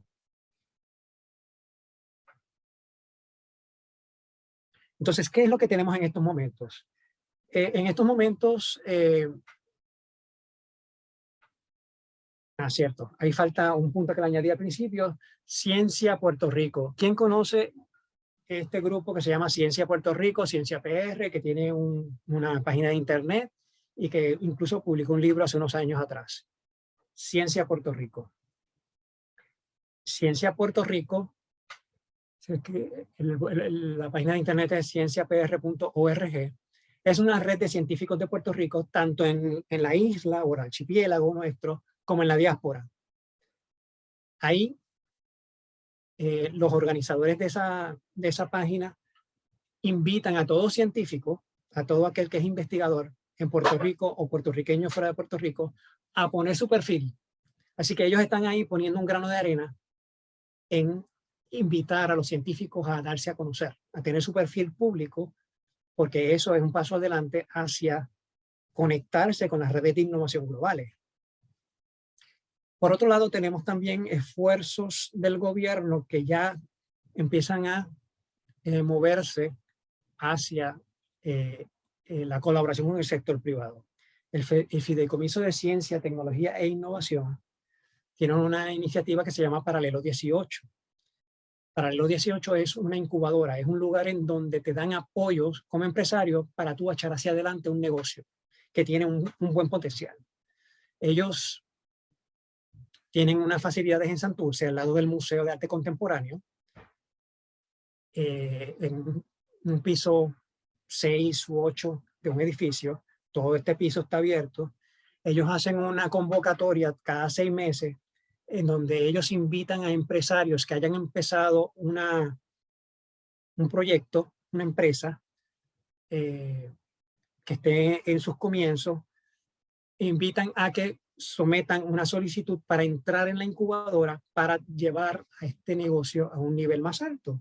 Entonces, ¿qué es lo que tenemos en estos momentos? En estos momentos Cierto. Ahí falta un punto que le añadí al principio. Ciencia Puerto Rico. ¿Quién conoce este grupo que se llama Ciencia Puerto Rico, Ciencia PR, que tiene una página de internet y que incluso publicó un libro hace unos años atrás? Ciencia Puerto Rico. Ciencia Puerto Rico, la página de internet es cienciapr.org. Es una red de científicos de Puerto Rico, tanto en la isla o el archipiélago nuestro, como en la diáspora. Ahí los organizadores de esa página invitan a todo científico, a todo aquel que es investigador en Puerto Rico o puertorriqueño fuera de Puerto Rico, a poner su perfil. Así que ellos están ahí poniendo un grano de arena en invitar a los científicos a darse a conocer, a tener su perfil público, porque eso es un paso adelante hacia conectarse con las redes de innovación globales. Por otro lado, tenemos también esfuerzos del gobierno que ya empiezan a moverse hacia la colaboración con el sector privado. El Fideicomiso de Ciencia, Tecnología e Innovación tiene una iniciativa que se llama Paralelo 18. Paralelo 18 es una incubadora, es un lugar en donde te dan apoyos como empresario para tú echar hacia adelante un negocio que tiene un buen potencial. Ellos tienen unas facilidades en Santurce, al lado del Museo de Arte Contemporáneo, en un piso 6 u 8 de un edificio. Todo este piso está abierto. Ellos hacen una convocatoria cada 6 meses en donde ellos invitan a empresarios que hayan empezado un proyecto, una empresa que esté en sus comienzos, invitan a que sometan una solicitud para entrar en la incubadora para llevar a este negocio a un nivel más alto.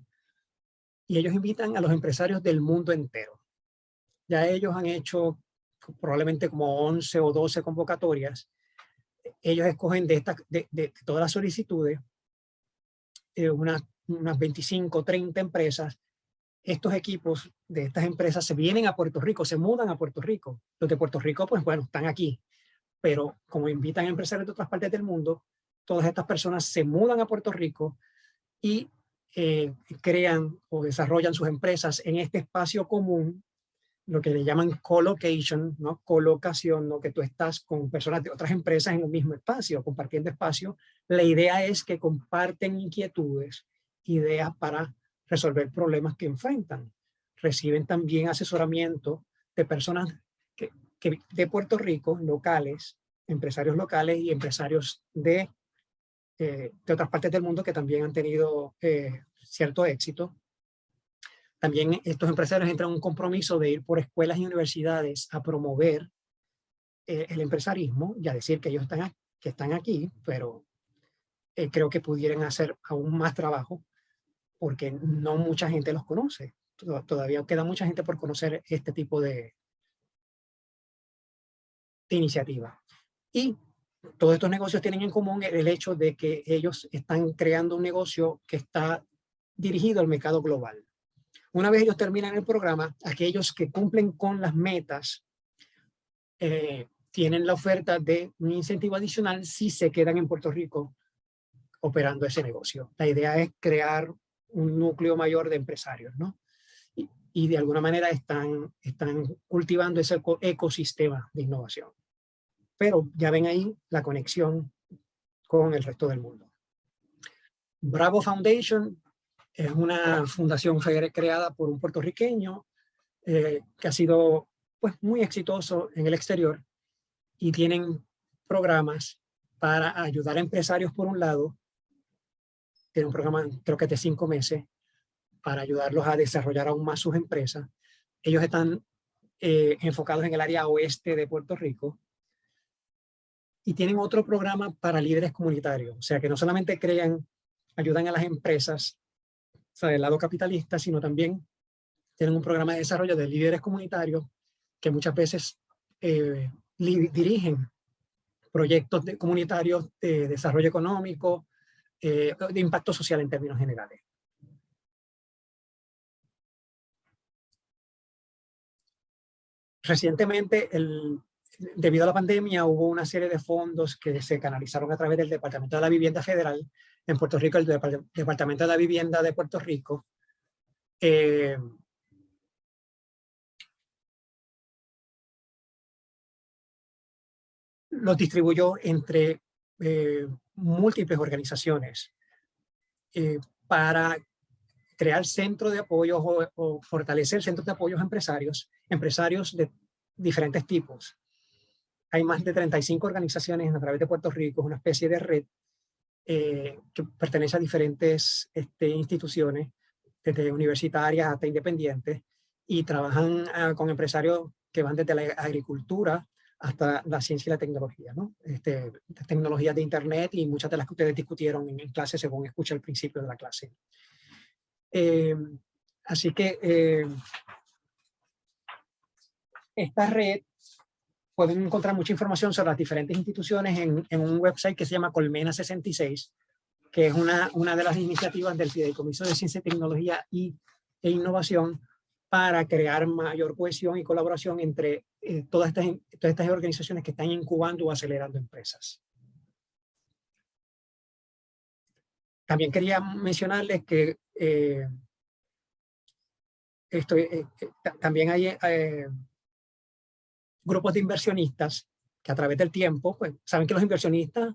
Y ellos invitan a los empresarios del mundo entero. Ya ellos han hecho probablemente como 11 o 12 convocatorias. Ellos escogen de todas las solicitudes, unas 25 o 30 empresas. Estos equipos de estas empresas se vienen a Puerto Rico, se mudan a Puerto Rico. Los de Puerto Rico, pues bueno, están aquí. Pero como invitan a empresarios de otras partes del mundo, todas estas personas se mudan a Puerto Rico y crean o desarrollan sus empresas en este espacio común, lo que le llaman colocation, ¿no? Colocación, ¿no? Que tú estás con personas de otras empresas en un mismo espacio, compartiendo espacio. La idea es que comparten inquietudes, ideas para resolver problemas que enfrentan. Reciben también asesoramiento de personas de Puerto Rico, locales, empresarios locales y empresarios de otras partes del mundo que también han tenido cierto éxito. También estos empresarios entran en un compromiso de ir por escuelas y universidades a promover el empresarismo y a decir que ellos están aquí, pero creo que pudieran hacer aún más trabajo porque no mucha gente los conoce. Todavía queda mucha gente por conocer este tipo de iniciativa. Y todos estos negocios tienen en común el hecho de que ellos están creando un negocio que está dirigido al mercado global. Una vez ellos terminan el programa, aquellos que cumplen con las metas tienen la oferta de un incentivo adicional si se quedan en Puerto Rico operando ese negocio. La idea es crear un núcleo mayor de empresarios, ¿no? Y de alguna manera están cultivando ese ecosistema de innovación. Pero ya ven ahí la conexión con el resto del mundo. Bravo Foundation es una fundación creada por un puertorriqueño que ha sido pues, muy exitoso en el exterior y tienen programas para ayudar a empresarios por un lado. Tiene un programa creo que de 5 meses para ayudarlos a desarrollar aún más sus empresas. Ellos están enfocados en el área oeste de Puerto Rico y tienen otro programa para líderes comunitarios. O sea, que no solamente ayudan a las empresas, o sea, del lado capitalista, sino también tienen un programa de desarrollo de líderes comunitarios que muchas veces dirigen proyectos comunitarios de desarrollo económico, de impacto social en términos generales. Recientemente debido a la pandemia hubo una serie de fondos que se canalizaron a través del Departamento de la Vivienda Federal en Puerto Rico, el Departamento de la Vivienda de Puerto Rico. Los distribuyó entre múltiples organizaciones para crear centros de apoyo o fortalecer centros de apoyo a empresarios de diferentes tipos. Hay más de 35 organizaciones a través de Puerto Rico, es una especie de red que pertenece a diferentes instituciones, desde universitarias hasta independientes, y trabajan con empresarios que van desde la agricultura hasta la ciencia y la tecnología, ¿no? Tecnologías de internet y muchas de las que ustedes discutieron en clase según escuché al principio de la clase. Así que esta red pueden encontrar mucha información sobre las diferentes instituciones en un website que se llama Colmena 66, que es una de las iniciativas del Fideicomiso de Ciencia, Tecnología e Innovación para crear mayor cohesión y colaboración entre todas estas organizaciones que están incubando o acelerando empresas. También quería mencionarles que también hay grupos de inversionistas que a través del tiempo, pues saben que los inversionistas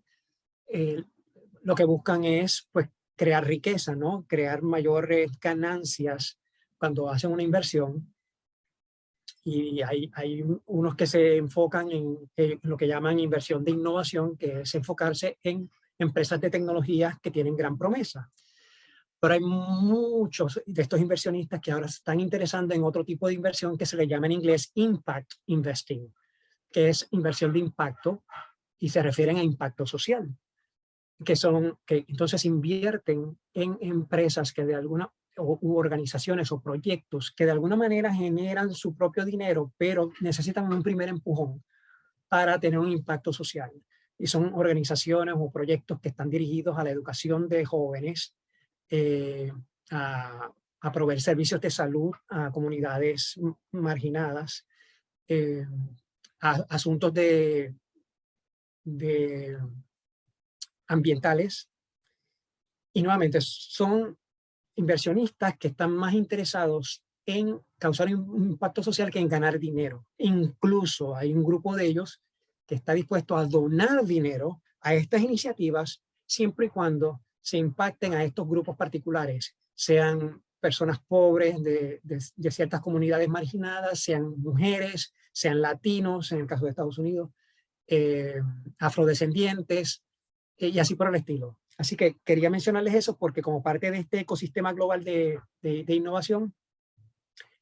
lo que buscan es pues crear riqueza, ¿no? Crear mayores ganancias cuando hacen una inversión. Y hay unos que se enfocan en lo que llaman inversión de innovación, que es enfocarse en empresas de tecnología que tienen gran promesa. Pero hay muchos de estos inversionistas que ahora se están interesando en otro tipo de inversión que se le llama en inglés Impact Investing, que es inversión de impacto y se refieren a impacto social, que entonces invierten en empresas que de alguna u organizaciones o proyectos que de alguna manera generan su propio dinero, pero necesitan un primer empujón para tener un impacto social. Y son organizaciones o proyectos que están dirigidos a la educación de jóvenes, a proveer servicios de salud a comunidades marginadas, a asuntos de ambientales. Y nuevamente son inversionistas que están más interesados en causar un impacto social que en ganar dinero. Incluso hay un grupo de ellos que está dispuesto a donar dinero a estas iniciativas siempre y cuando se impacten a estos grupos particulares, sean personas pobres de ciertas comunidades marginadas, sean mujeres, sean latinos, en el caso de Estados Unidos, afrodescendientes, y así por el estilo. Así que quería mencionarles eso porque como parte de este ecosistema global de innovación,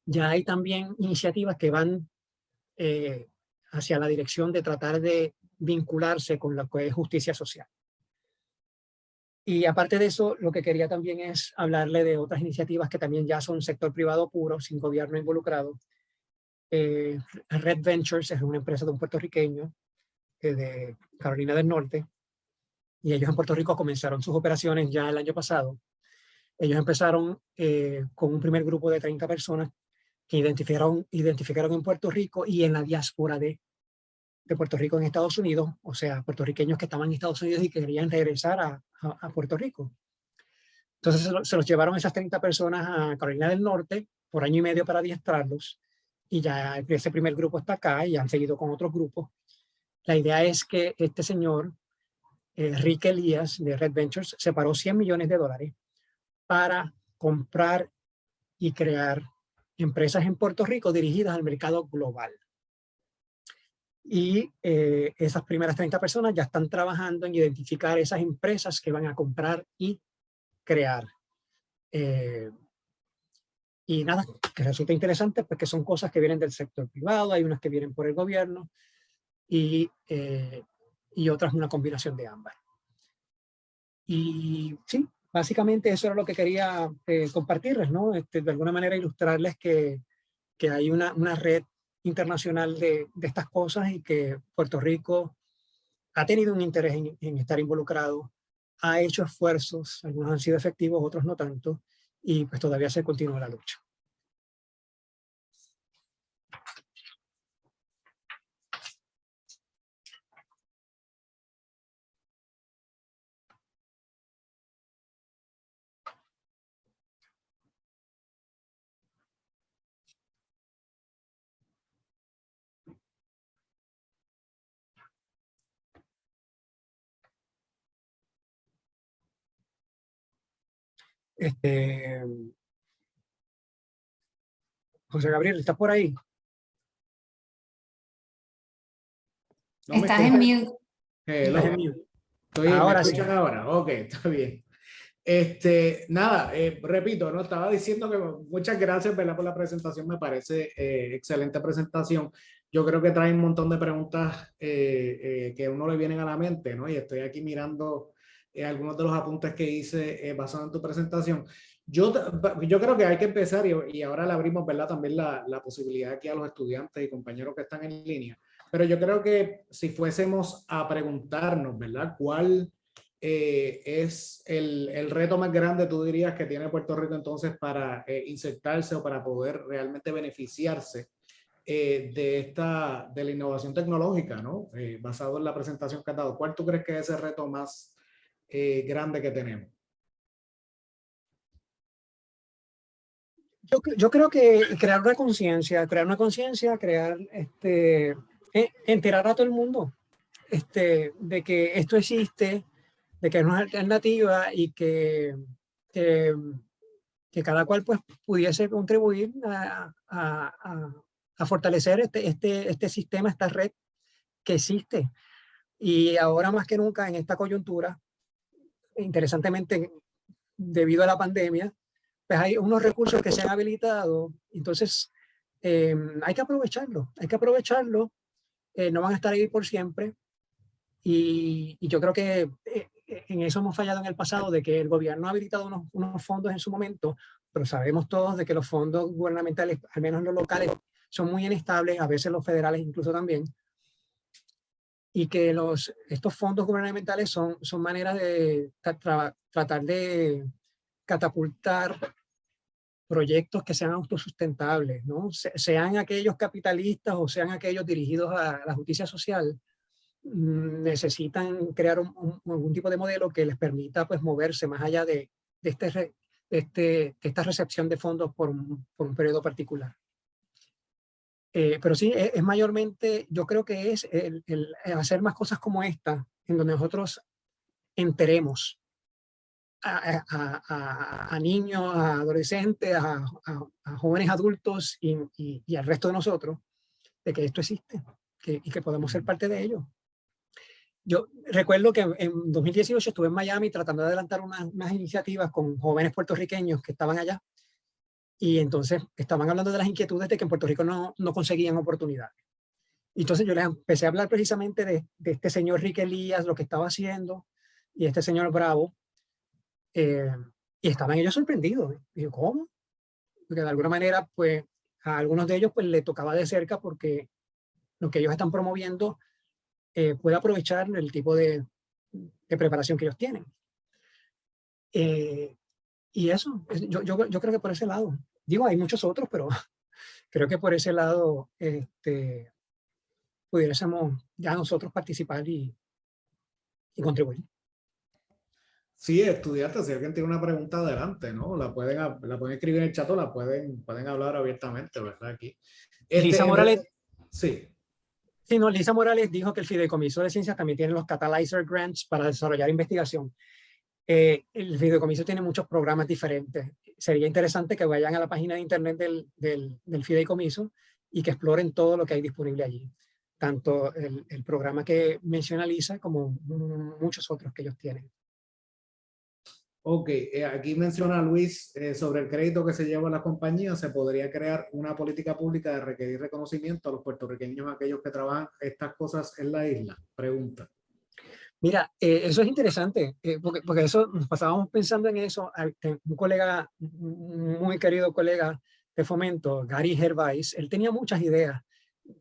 ya hay también iniciativas que van hacia la dirección de tratar de vincularse con lo que es justicia social. Y aparte de eso, lo que quería también es hablarle de otras iniciativas que también ya son sector privado puro, sin gobierno involucrado. Red Ventures es una empresa de un puertorriqueño de Carolina del Norte, y ellos en Puerto Rico comenzaron sus operaciones ya el año pasado. Ellos empezaron con un primer grupo de 30 personas que identificaron en Puerto Rico y en la diáspora de Puerto Rico en Estados Unidos, o sea, puertorriqueños que estaban en Estados Unidos y querían regresar a Puerto Rico. Entonces se los llevaron esas 30 personas a Carolina del Norte por año y medio para adiestrarlos, y ya ese primer grupo está acá y han seguido con otros grupos. La idea es que este señor, Rick Elías de Red Ventures, separó $100 millones para comprar y crear empresas en Puerto Rico dirigidas al mercado global. Y esas primeras 30 personas ya están trabajando en identificar esas empresas que van a comprar y crear. Y nada, que resulta interesante porque son cosas que vienen del sector privado, hay unas que vienen por el gobierno y otras una combinación de ambas. Y sí, básicamente eso era lo que quería compartirles, ¿no? De alguna manera ilustrarles que hay una red internacional de estas cosas y que Puerto Rico ha tenido un interés en estar involucrado, ha hecho esfuerzos, algunos han sido efectivos, otros no tanto, y pues todavía se continúa la lucha. Este, José Gabriel, ¿estás por ahí? No me Estás en escuchan. mute. Estás en Hello. mute. ¿Me Ahora sí. escuchan ahora? Ok, está bien. Nada, repito, ¿no? Estaba diciendo que muchas gracias, ¿verdad? Por la presentación, me parece excelente presentación. Yo creo que trae un montón de preguntas que a uno le vienen a la mente, ¿no? Y estoy aquí mirando algunos de los apuntes que hice basado en tu presentación. Yo creo que hay que empezar y ahora le abrimos, ¿verdad? También la posibilidad aquí a los estudiantes y compañeros que están en línea. Pero yo creo que si fuésemos a preguntarnos, ¿verdad? ¿Cuál es el reto más grande, tú dirías, que tiene Puerto Rico entonces para insertarse o para poder realmente beneficiarse de la innovación tecnológica, ¿no? Basado en la presentación que has dado? ¿Cuál tú crees que es ese reto más grande que tenemos? Yo creo que crear una conciencia, enterar a todo el mundo de que esto existe, de que es una alternativa y que, que cada cual pues pudiese contribuir a fortalecer este sistema, esta red que existe. Y ahora más que nunca en esta coyuntura, interesantemente, debido a la pandemia, pues hay unos recursos que se han habilitado, entonces hay que aprovecharlo, no van a estar ahí por siempre y yo creo que en eso hemos fallado en el pasado, de que el gobierno ha habilitado unos fondos en su momento, pero sabemos todos de que los fondos gubernamentales, al menos los locales, son muy inestables, a veces los federales incluso también, y que estos fondos gubernamentales son maneras de tratar de catapultar proyectos que sean autosustentables, ¿no? Sean aquellos capitalistas o sean aquellos dirigidos a la justicia social, necesitan crear algún tipo de modelo que les permita pues moverse más allá de esta recepción de fondos por un periodo particular. Pero sí, es mayormente, yo creo que es el hacer más cosas como esta, en donde nosotros enteremos a niños, a adolescentes, a jóvenes adultos y al resto de nosotros, de que esto existe y que podemos ser parte de ello. Yo recuerdo que en 2018 estuve en Miami tratando de adelantar unas iniciativas con jóvenes puertorriqueños que estaban allá, y entonces estaban hablando de las inquietudes de que en Puerto Rico no conseguían oportunidades. Entonces yo les empecé a hablar precisamente de este señor Rick Elías, lo que estaba haciendo, y este señor Bravo, y estaban ellos sorprendidos. Y yo, ¿cómo? Porque de alguna manera, pues, a algunos de ellos pues le tocaba de cerca, porque lo que ellos están promoviendo puede aprovechar el tipo de preparación que ellos tienen. Y eso, yo creo que por ese lado, digo, hay muchos otros, pero creo que por ese lado pudiésemos ya nosotros participar y contribuir. Sí, estudiantes, si alguien tiene una pregunta, adelante, ¿no? La pueden escribir en el chat o pueden hablar abiertamente, ¿verdad? Aquí. Lisa Morales. Sí. Sí, no, Lisa Morales dijo que el Fideicomiso de Ciencias también tiene los Catalyzer Grants para desarrollar investigación. El Fideicomiso tiene muchos programas diferentes. Sería interesante que vayan a la página de internet del Fideicomiso y que exploren todo lo que hay disponible allí. Tanto el programa que menciona Lisa como muchos otros que ellos tienen. Ok, aquí menciona Luis sobre el crédito que se lleva a las compañías. ¿Se podría crear una política pública de requerir reconocimiento a los puertorriqueños, aquellos que trabajan estas cosas en la isla? Pregunta. Mira, eso es interesante, porque eso nos pasábamos pensando en eso. Un colega, un muy querido colega de Fomento, Gary Gervais, él tenía muchas ideas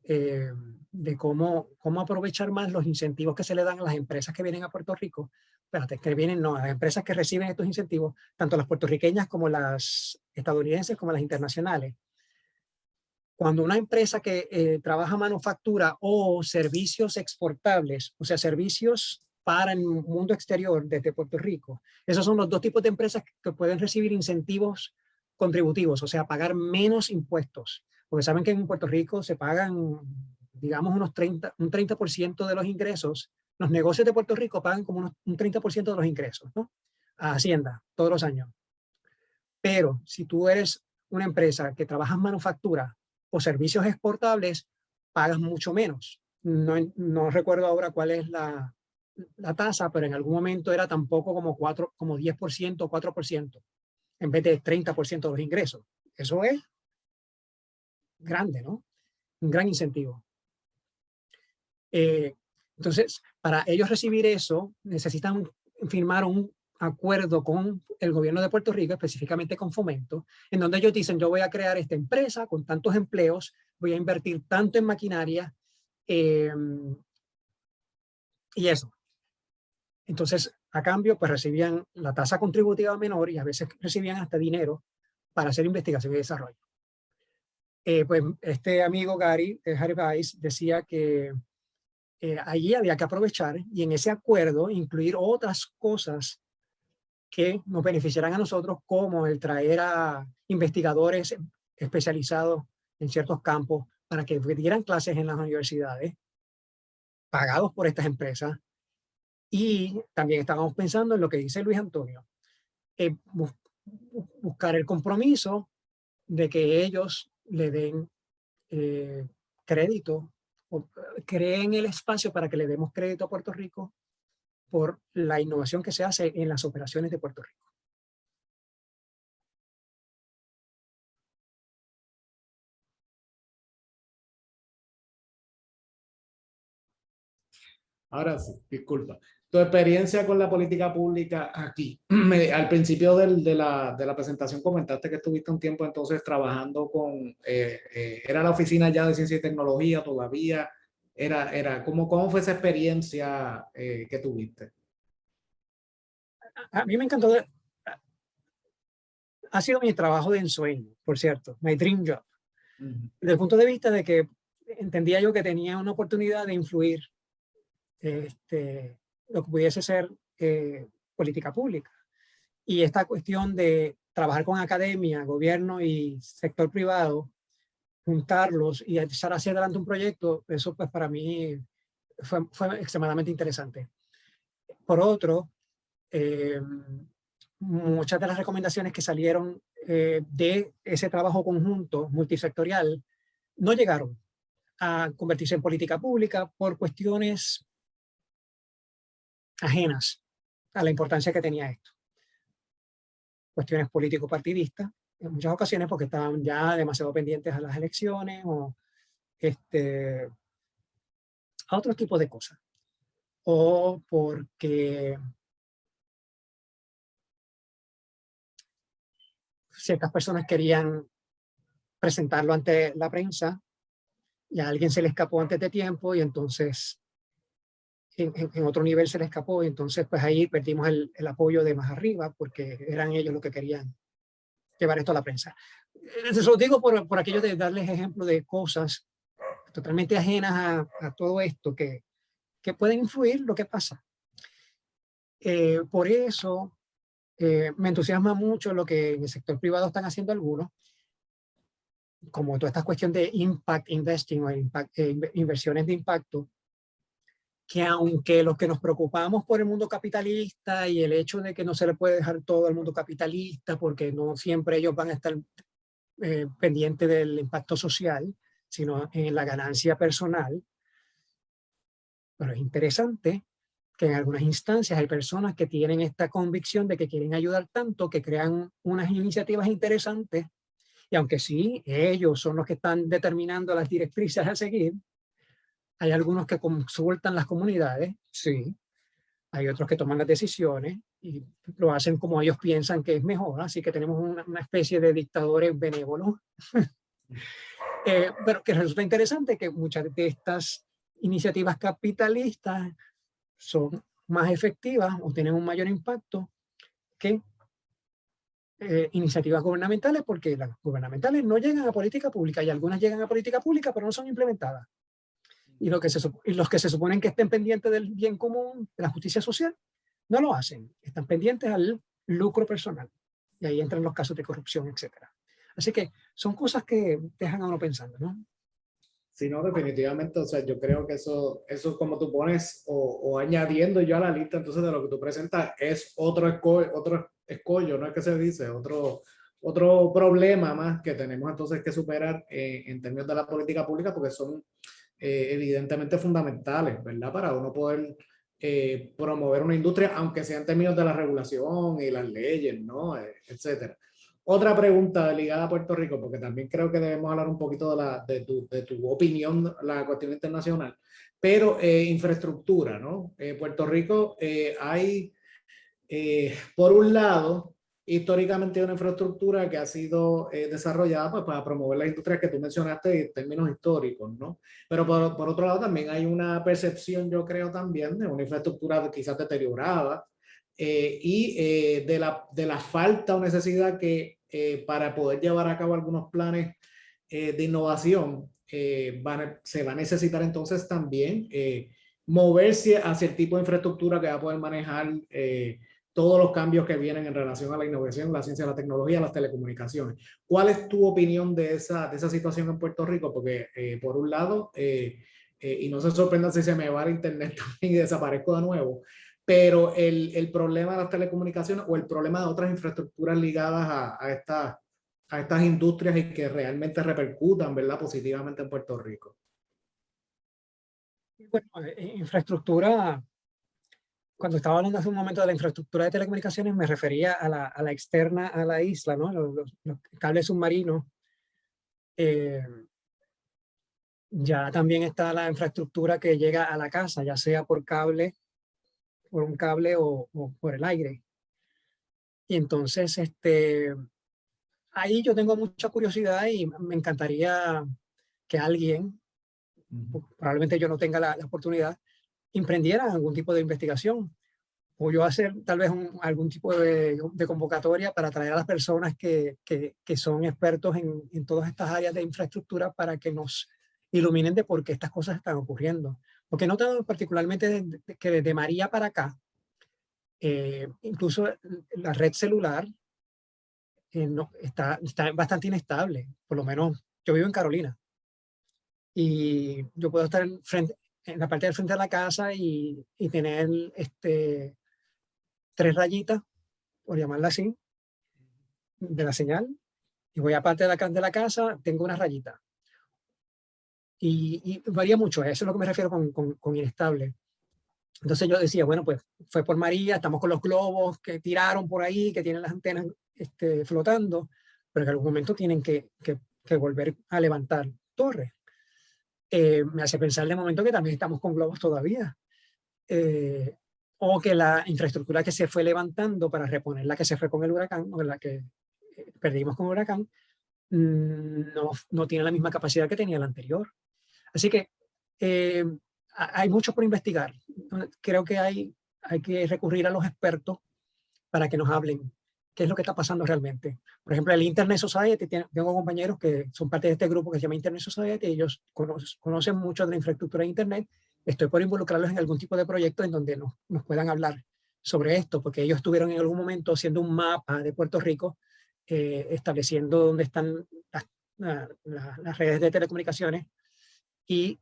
de cómo aprovechar más los incentivos que se le dan a las empresas que vienen a Puerto Rico. Espérate, que vienen, no, a las empresas que reciben estos incentivos, tanto las puertorriqueñas como las estadounidenses, como las internacionales. Cuando una empresa que trabaja manufactura o servicios exportables, o sea, servicios para el mundo exterior desde Puerto Rico, esos son los dos tipos de empresas que pueden recibir incentivos contributivos, o sea, pagar menos impuestos. Porque saben que en Puerto Rico se pagan, digamos, un 30% de los ingresos. Los negocios de Puerto Rico pagan como un 30% de los ingresos, ¿no? A Hacienda, todos los años. Pero si tú eres una empresa que trabaja en manufactura o servicios exportables, pagas mucho menos. No recuerdo ahora cuál es la tasa, pero en algún momento era tampoco como 10% o 4%, en vez de 30% de los ingresos. Eso es grande, ¿no? Un gran incentivo. Entonces, para ellos recibir eso, necesitan firmar un acuerdo con el gobierno de Puerto Rico, específicamente con Fomento, en donde ellos dicen, yo voy a crear esta empresa con tantos empleos, voy a invertir tanto en maquinaria y eso. Entonces, a cambio, pues recibían la tasa contributiva menor y a veces recibían hasta dinero para hacer investigación y desarrollo. Pues este amigo Gary Weiss decía que allí había que aprovechar y en ese acuerdo incluir otras cosas que nos beneficiarán a nosotros, como el traer a investigadores especializados en ciertos campos para que dieran clases en las universidades, pagados por estas empresas. Y también estábamos pensando en lo que dice Luis Antonio, buscar el compromiso de que ellos le den crédito o creen el espacio para que le demos crédito a Puerto Rico por la innovación que se hace en las operaciones de Puerto Rico. Ahora sí, disculpa. Tu experiencia con la política pública aquí. Al principio de la presentación comentaste que estuviste un tiempo entonces trabajando con, era la oficina ya de ciencia y tecnología todavía, ¿cómo fue esa experiencia que tuviste? A mí me encantó, ha sido mi trabajo de ensueño, por cierto, my dream job. Desde el punto de vista de que entendía yo que tenía una oportunidad de influir lo que pudiese ser política pública. Y esta cuestión de trabajar con academia, gobierno y sector privado, juntarlos y echar hacia adelante un proyecto, eso pues para mí fue extremadamente interesante. Por otro, muchas de las recomendaciones que salieron de ese trabajo conjunto multisectorial no llegaron a convertirse en política pública por cuestiones ajenas a la importancia que tenía esto. Cuestiones político-partidistas, en muchas ocasiones porque estaban ya demasiado pendientes a las elecciones o a otro tipo de cosas. O porque ciertas personas querían presentarlo ante la prensa y a alguien se le escapó antes de tiempo y entonces en otro nivel se le escapó y entonces pues ahí perdimos el apoyo de más arriba porque eran ellos los que querían llevar esto a la prensa. Eso lo digo por aquello de darles ejemplo de cosas totalmente ajenas a todo esto que pueden influir lo que pasa. Por eso me entusiasma mucho lo que en el sector privado están haciendo algunos, como toda esta cuestión de impact investing o inversiones de impacto, que aunque los que nos preocupamos por el mundo capitalista y el hecho de que no se le puede dejar todo al mundo capitalista porque no siempre ellos van a estar pendientes del impacto social, sino en la ganancia personal, pero es interesante que en algunas instancias hay personas que tienen esta convicción de que quieren ayudar tanto que crean unas iniciativas interesantes y aunque sí, ellos son los que están determinando las directrices a seguir, hay algunos que consultan las comunidades, sí, hay otros que toman las decisiones y lo hacen como ellos piensan que es mejor, así que tenemos una especie de dictadores benévolos. Pero que resulta interesante que muchas de estas iniciativas capitalistas son más efectivas o tienen un mayor impacto que iniciativas gubernamentales, porque las gubernamentales no llegan a política pública y algunas llegan a política pública pero no son implementadas. Y los que se suponen que estén pendientes del bien común, de la justicia social, no lo hacen. Están pendientes al lucro personal. Y ahí entran los casos de corrupción, etc. Así que son cosas que dejan a uno pensando, ¿no? Sí, no, definitivamente, o sea, yo creo que eso como tú pones o añadiendo yo a la lista, entonces de lo que tú presentas es otro escollo, no es que se dice, otro problema más que tenemos entonces que superar en términos de la política pública, porque son evidentemente fundamentales, ¿verdad? Para uno poder promover una industria, aunque sea en términos de la regulación y las leyes, ¿no? Etcétera. Otra pregunta ligada a Puerto Rico, porque también creo que debemos hablar un poquito de tu opinión, la cuestión internacional, pero infraestructura, ¿no? Puerto Rico hay, por un lado, históricamente una infraestructura que ha sido desarrollada pues, para promover las industrias que tú mencionaste en términos históricos, ¿no? Pero por otro lado también hay una percepción, yo creo también, de una infraestructura quizás deteriorada de la falta o necesidad que para poder llevar a cabo algunos planes de innovación se va a necesitar entonces también moverse hacia el tipo de infraestructura que va a poder manejar todos los cambios que vienen en relación a la innovación, la ciencia, la tecnología, las telecomunicaciones. ¿Cuál es tu opinión de esa situación en Puerto Rico? Porque por un lado, y no se sorprendan si se me va el internet también y desaparezco de nuevo, pero el problema de las telecomunicaciones o el problema de otras infraestructuras ligadas a estas industrias y que realmente repercutan, ¿verdad?, positivamente en Puerto Rico. Bueno, infraestructura, cuando estaba hablando hace un momento de la infraestructura de telecomunicaciones, me refería a la externa a la isla, ¿no? Los cables submarinos. Ya también está la infraestructura que llega a la casa, ya sea por cable, por un cable o por el aire. Y entonces, ahí yo tengo mucha curiosidad y me encantaría que alguien, probablemente yo no tenga la oportunidad, emprendiera algún tipo de investigación. O yo hacer tal vez algún tipo de convocatoria para atraer a las personas que son expertos en todas estas áreas de infraestructura para que nos iluminen de por qué estas cosas están ocurriendo. Porque he notado particularmente que desde María para acá, incluso la red celular no, está bastante inestable. Por lo menos yo vivo en Carolina y yo puedo estar en la parte del frente de la casa y tener 3 rayitas, por llamarla así, de la señal, y voy a parte de la casa, tengo una rayita. Y varía mucho, eso es lo que me refiero con inestable. Entonces yo decía, bueno, pues fue por María, estamos con los globos que tiraron por ahí, que tienen las antenas flotando, pero en algún momento tienen que volver a levantar torres. Me hace pensar de momento que también estamos con globos todavía. O que la infraestructura que se fue levantando para reponer la que se fue con el huracán, o la que perdimos con el huracán, no tiene la misma capacidad que tenía la anterior. Así que hay mucho por investigar. Creo que hay que recurrir a los expertos para que nos hablen qué es lo que está pasando realmente. Por ejemplo, el Internet Society, tengo compañeros que son parte de este grupo que se llama Internet Society, ellos conocen mucho de la infraestructura de Internet. Estoy por involucrarlos en algún tipo de proyecto en donde nos puedan hablar sobre esto, porque ellos estuvieron en algún momento haciendo un mapa de Puerto Rico, estableciendo dónde están las redes de telecomunicaciones y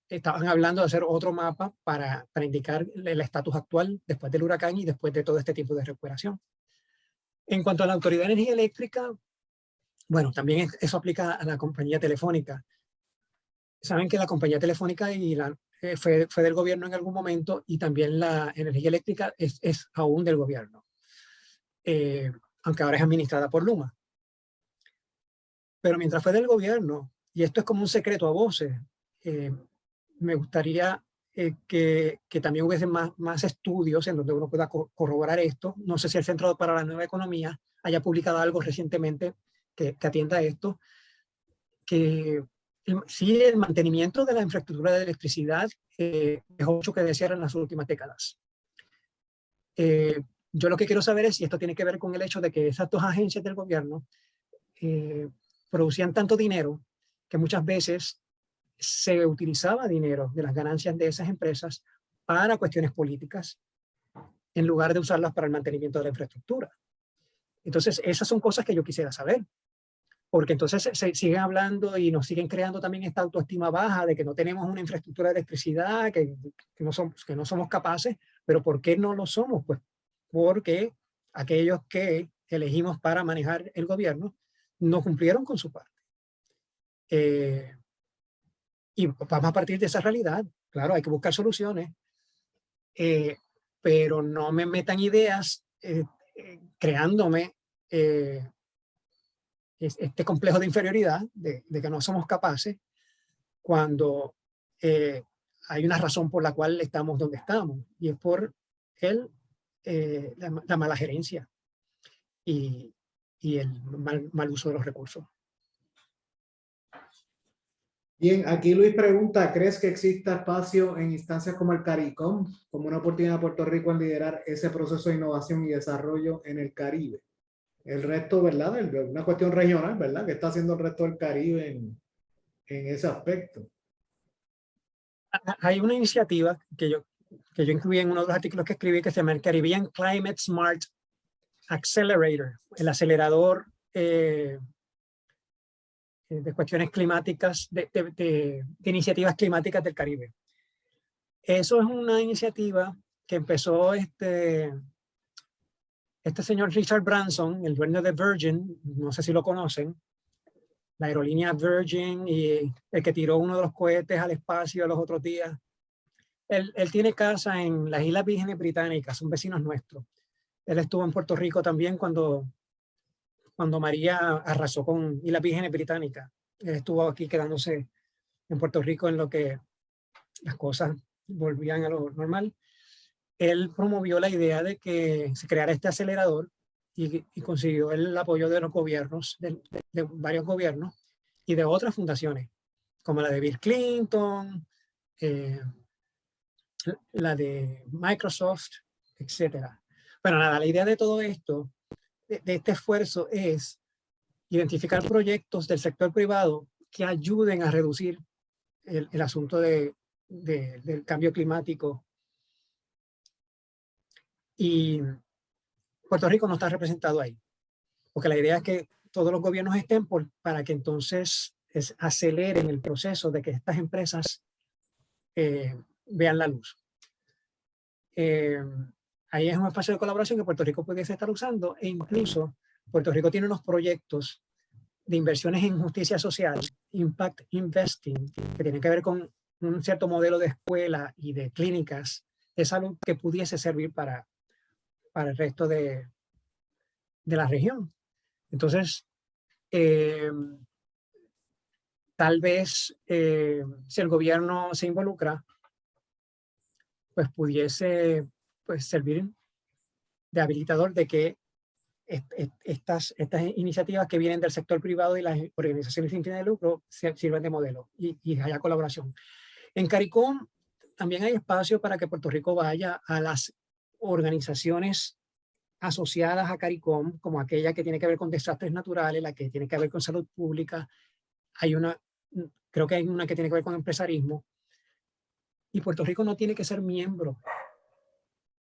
estaban hablando de hacer otro mapa para indicar el estatus actual después del huracán y después de todo este tipo de recuperación. En cuanto a la Autoridad de Energía Eléctrica, bueno, también eso aplica a la compañía telefónica. Saben que la compañía telefónica fue del gobierno en algún momento y también la energía eléctrica es aún del gobierno, aunque ahora es administrada por Luma. Pero mientras fue del gobierno, y esto es como un secreto a voces, me gustaría que también hubiesen más estudios en donde uno pueda corroborar esto. No sé si el Centro para la Nueva Economía haya publicado algo recientemente que atienda a esto, que sí, el mantenimiento de la infraestructura de electricidad dejó mucho que desear en las últimas décadas. Yo lo que quiero saber es si esto tiene que ver con el hecho de que esas 2 agencias del gobierno producían tanto dinero que muchas veces se utilizaba dinero de las ganancias de esas empresas para cuestiones políticas en lugar de usarlas para el mantenimiento de la infraestructura. Entonces, esas son cosas que yo quisiera saber, porque entonces se siguen hablando y nos siguen creando también esta autoestima baja de que no tenemos una infraestructura de electricidad, que no somos capaces, pero ¿por qué no lo somos? Pues porque aquellos que elegimos para manejar el gobierno no cumplieron con su parte. Y vamos a partir de esa realidad. Claro, hay que buscar soluciones, pero no me metan ideas creándome este complejo de inferioridad de que no somos capaces cuando hay una razón por la cual estamos donde estamos, y es por la mala gerencia y el mal uso de los recursos. Bien, aquí Luis pregunta, ¿crees que exista espacio en instancias como el CARICOM como una oportunidad de Puerto Rico en liderar ese proceso de innovación y desarrollo en el Caribe? El resto, ¿verdad? Una cuestión regional, ¿verdad? ¿Qué está haciendo el resto del Caribe en ese aspecto? Hay una iniciativa que yo incluí en uno de los artículos que escribí que se llama el Caribbean Climate Smart Accelerator, el acelerador de cuestiones climáticas, de iniciativas climáticas del Caribe. Eso es una iniciativa que empezó este señor Richard Branson, el dueño de Virgin, no sé si lo conocen, la aerolínea Virgin, y el que tiró uno de los cohetes al espacio los otros días. Él tiene casa en las Islas Vírgenes Británicas, son vecinos nuestros. Él estuvo en Puerto Rico también cuando María arrasó con Islas Vírgenes Británicas. Él estuvo aquí quedándose en Puerto Rico en lo que las cosas volvían a lo normal. Él promovió la idea de que se creara este acelerador y consiguió el apoyo de los gobiernos, de varios gobiernos y de otras fundaciones, como la de Bill Clinton, la de Microsoft, etc. Bueno, nada, la idea de todo esto, de este esfuerzo, es identificar proyectos del sector privado que ayuden a reducir el asunto del cambio climático. Y Puerto Rico no está representado ahí, porque la idea es que todos los gobiernos estén para que entonces aceleren el proceso de que estas empresas vean la luz. Ahí es un espacio de colaboración que Puerto Rico pudiese estar usando, e incluso Puerto Rico tiene unos proyectos de inversiones en justicia social, Impact Investing, que tienen que ver con un cierto modelo de escuela y de clínicas de salud que pudiese servir para el resto de la región. Entonces, tal vez si el gobierno se involucra, pues pudiese servir de habilitador de que estas iniciativas que vienen del sector privado y las organizaciones sin fines de lucro sirvan de modelo y haya colaboración. En CARICOM también hay espacio para que Puerto Rico vaya a las organizaciones asociadas a CARICOM, como aquella que tiene que ver con desastres naturales, la que tiene que ver con salud pública. Creo que hay una que tiene que ver con empresarismo. Y Puerto Rico no tiene que ser miembro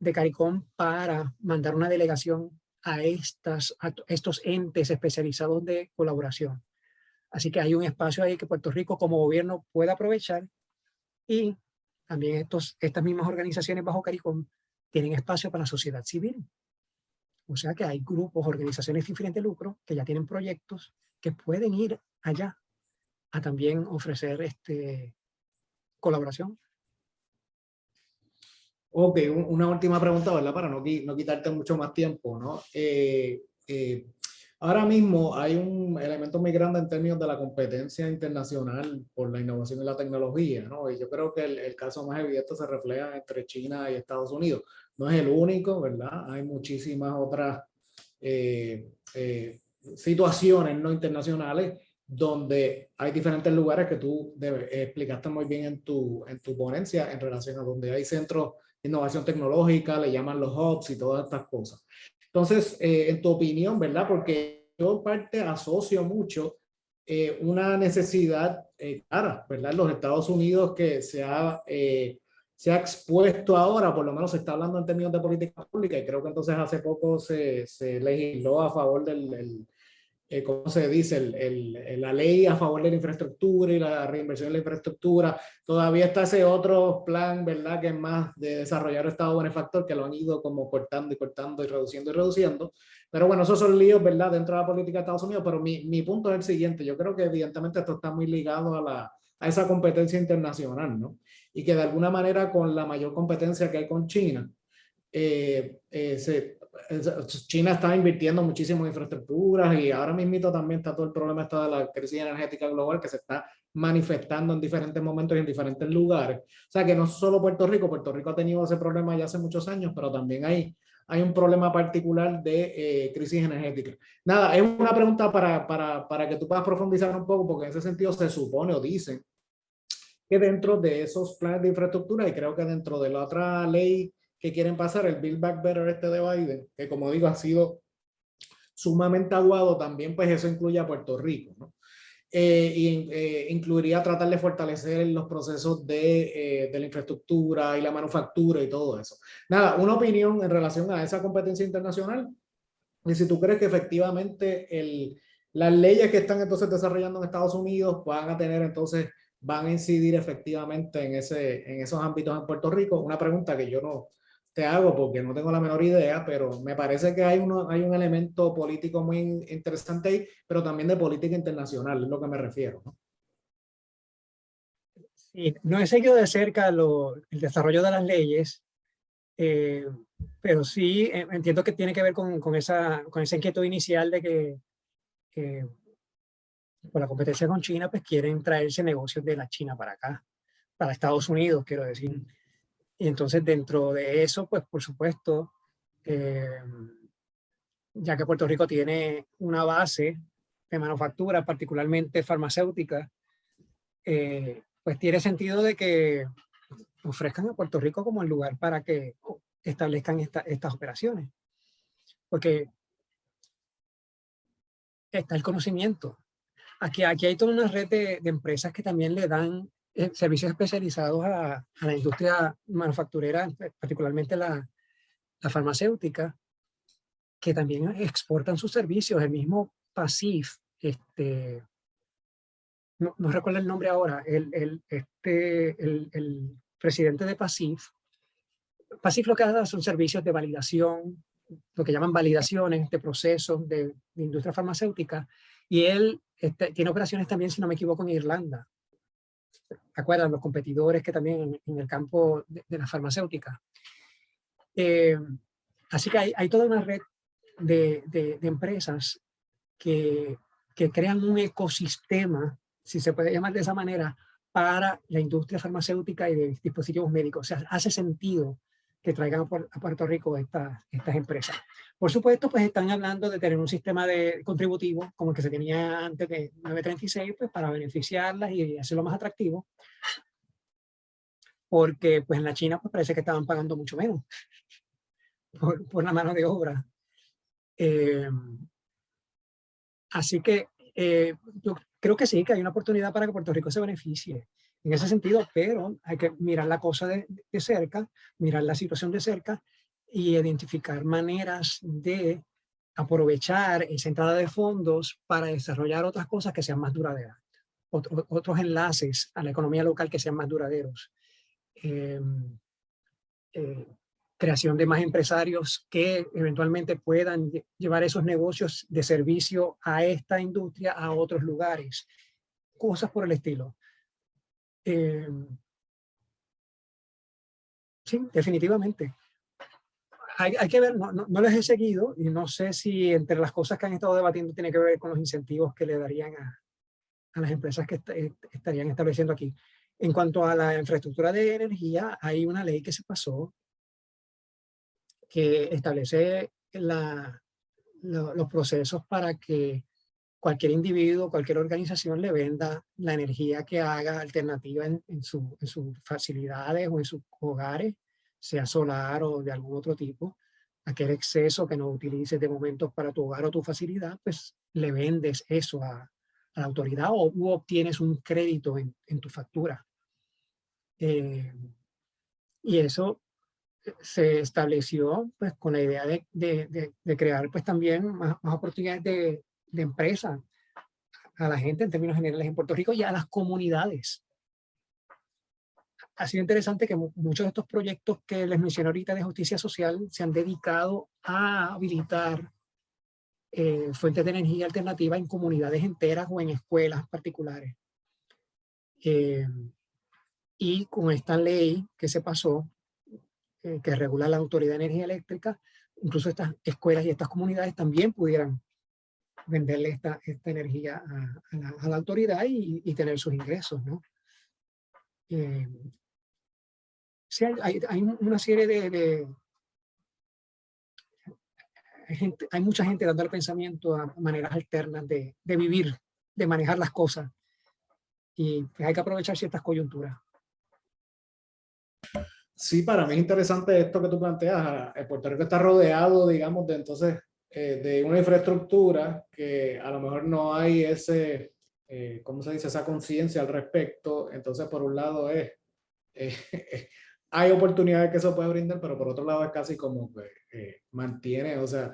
de CARICOM para mandar una delegación a estos entes especializados de colaboración. Así que hay un espacio ahí que Puerto Rico como gobierno puede aprovechar, y también estas mismas organizaciones bajo CARICOM tienen espacio para la sociedad civil. O sea que hay grupos, organizaciones sin fines de lucro que ya tienen proyectos que pueden ir allá a también ofrecer colaboración. Ok, una última pregunta, ¿verdad? Para no quitarte mucho más tiempo, ¿no? Ahora mismo hay un elemento muy grande en términos de la competencia internacional por la innovación y la tecnología, ¿no? Y yo creo que el caso más evidente se refleja entre China y Estados Unidos. No es el único, ¿verdad? Hay muchísimas otras situaciones no internacionales donde hay diferentes lugares que tú explicaste muy bien en tu ponencia en relación a donde hay centros de innovación tecnológica, le llaman los hubs y todas estas cosas. Entonces, en tu opinión, ¿verdad? Porque yo en parte asocio mucho una necesidad clara, ¿verdad? En los Estados Unidos que se ha expuesto ahora, por lo menos se está hablando en términos de política pública, y creo que entonces hace poco se legisló a favor ¿cómo se dice? La ley a favor de la infraestructura y la reinversión en la infraestructura. Todavía está ese otro plan, ¿verdad? Que es más de desarrollar el Estado benefactor, que lo han ido como cortando y cortando y reduciendo y reduciendo. Pero bueno, esos son líos, ¿verdad? Dentro de la política de Estados Unidos. Pero mi punto es el siguiente. Yo creo que evidentemente esto está muy ligado a esa competencia internacional, ¿no? Y que de alguna manera con la mayor competencia que hay con China, China está invirtiendo muchísimo en infraestructuras y ahora mismo también está todo el problema de la crisis energética global que se está manifestando en diferentes momentos y en diferentes lugares. O sea que no solo Puerto Rico ha tenido ese problema ya hace muchos años, pero también hay un problema particular de crisis energética. Nada, es una pregunta para que tú puedas profundizar un poco, porque en ese sentido se supone o dicen que dentro de esos planes de infraestructura, y creo que dentro de la otra ley que quieren pasar, el Build Back Better de Biden, que como digo ha sido sumamente aguado, también pues eso incluye a Puerto Rico, ¿no? Incluiría tratar de fortalecer los procesos de la infraestructura y la manufactura y todo eso. Nada, una opinión en relación a esa competencia internacional, y si tú crees que efectivamente las leyes que están entonces desarrollando en Estados Unidos van a incidir efectivamente en esos ámbitos en Puerto Rico. Una pregunta que yo no te hago porque no tengo la menor idea, pero me parece que hay un elemento político muy interesante ahí, pero también de política internacional, es lo que me refiero, ¿no? Sí, no he seguido de cerca el desarrollo de las leyes, pero sí entiendo que tiene que ver con esa inquietud inicial de que por la competencia con China, pues quieren traerse negocios de la China para acá, para Estados Unidos, quiero decir. Y entonces dentro de eso, pues por supuesto, ya que Puerto Rico tiene una base de manufactura, particularmente farmacéutica, pues tiene sentido de que ofrezcan a Puerto Rico como el lugar para que establezcan estas operaciones. Porque está el conocimiento. Aquí hay toda una red de empresas que también le dan servicios especializados a la industria manufacturera, particularmente la farmacéutica, que también exportan sus servicios. El mismo Pacif, no recuerdo el nombre ahora, el presidente de Pacif lo que hace son servicios de validación, lo que llaman validaciones de procesos de industria farmacéutica, y él tiene operaciones también, si no me equivoco, en Irlanda. ¿Te acuerdas? Los competidores que también en el campo de la farmacéutica. Así que hay toda una red de empresas que crean un ecosistema, si se puede llamar de esa manera, para la industria farmacéutica y de dispositivos médicos. O sea, hace sentido que traigan a Puerto Rico estas empresas. Por supuesto, pues están hablando de tener un sistema de contributivo como el que se tenía antes de 936, pues para beneficiarlas y hacerlo más atractivo, porque pues en la China pues parece que estaban pagando mucho menos por la mano de obra. Así que yo creo que sí, que hay una oportunidad para que Puerto Rico se beneficie en ese sentido, pero hay que mirar la cosa de cerca, mirar la situación de cerca y identificar maneras de aprovechar esa entrada de fondos para desarrollar otras cosas que sean más duraderas, otros enlaces a la economía local que sean más duraderos. Eh, eh, Creación de más empresarios que eventualmente puedan llevar esos negocios de servicio a esta industria a otros lugares, cosas por el estilo. Sí, definitivamente. Hay que ver, no les he seguido y no sé si entre las cosas que han estado debatiendo tiene que ver con los incentivos que le darían a las empresas que estarían estableciendo aquí. En cuanto a la infraestructura de energía, hay una ley que se pasó que establece los procesos para que cualquier individuo, cualquier organización le venda la energía que haga alternativa en sus facilidades o en sus hogares, sea solar o de algún otro tipo. Aquel exceso que no utilices de momento para tu hogar o tu facilidad, pues le vendes eso a la autoridad o obtienes un crédito en tu factura. Y eso se estableció pues con la idea de crear pues también más oportunidades de empresa a la gente en términos generales en Puerto Rico y a las comunidades. Ha sido interesante que muchos de estos proyectos que les mencioné ahorita de justicia social se han dedicado a habilitar fuentes de energía alternativa en comunidades enteras o en escuelas particulares. Y con esta ley que se pasó, que regula la Autoridad de Energía Eléctrica, incluso estas escuelas y estas comunidades también pudieran venderle esta energía a la autoridad y tener sus ingresos, ¿no? Sí, hay una serie hay mucha gente dándole pensamiento a maneras alternas de vivir, de manejar las cosas. Y pues hay que aprovechar ciertas coyunturas. Sí, para mí es interesante esto que tú planteas. Puerto Rico está rodeado, digamos, de entonces de una infraestructura que a lo mejor no hay ese, ¿cómo se dice? Esa conciencia al respecto. Entonces, por un lado hay oportunidades que eso puede brindar, pero por otro lado es casi como que mantiene, o sea,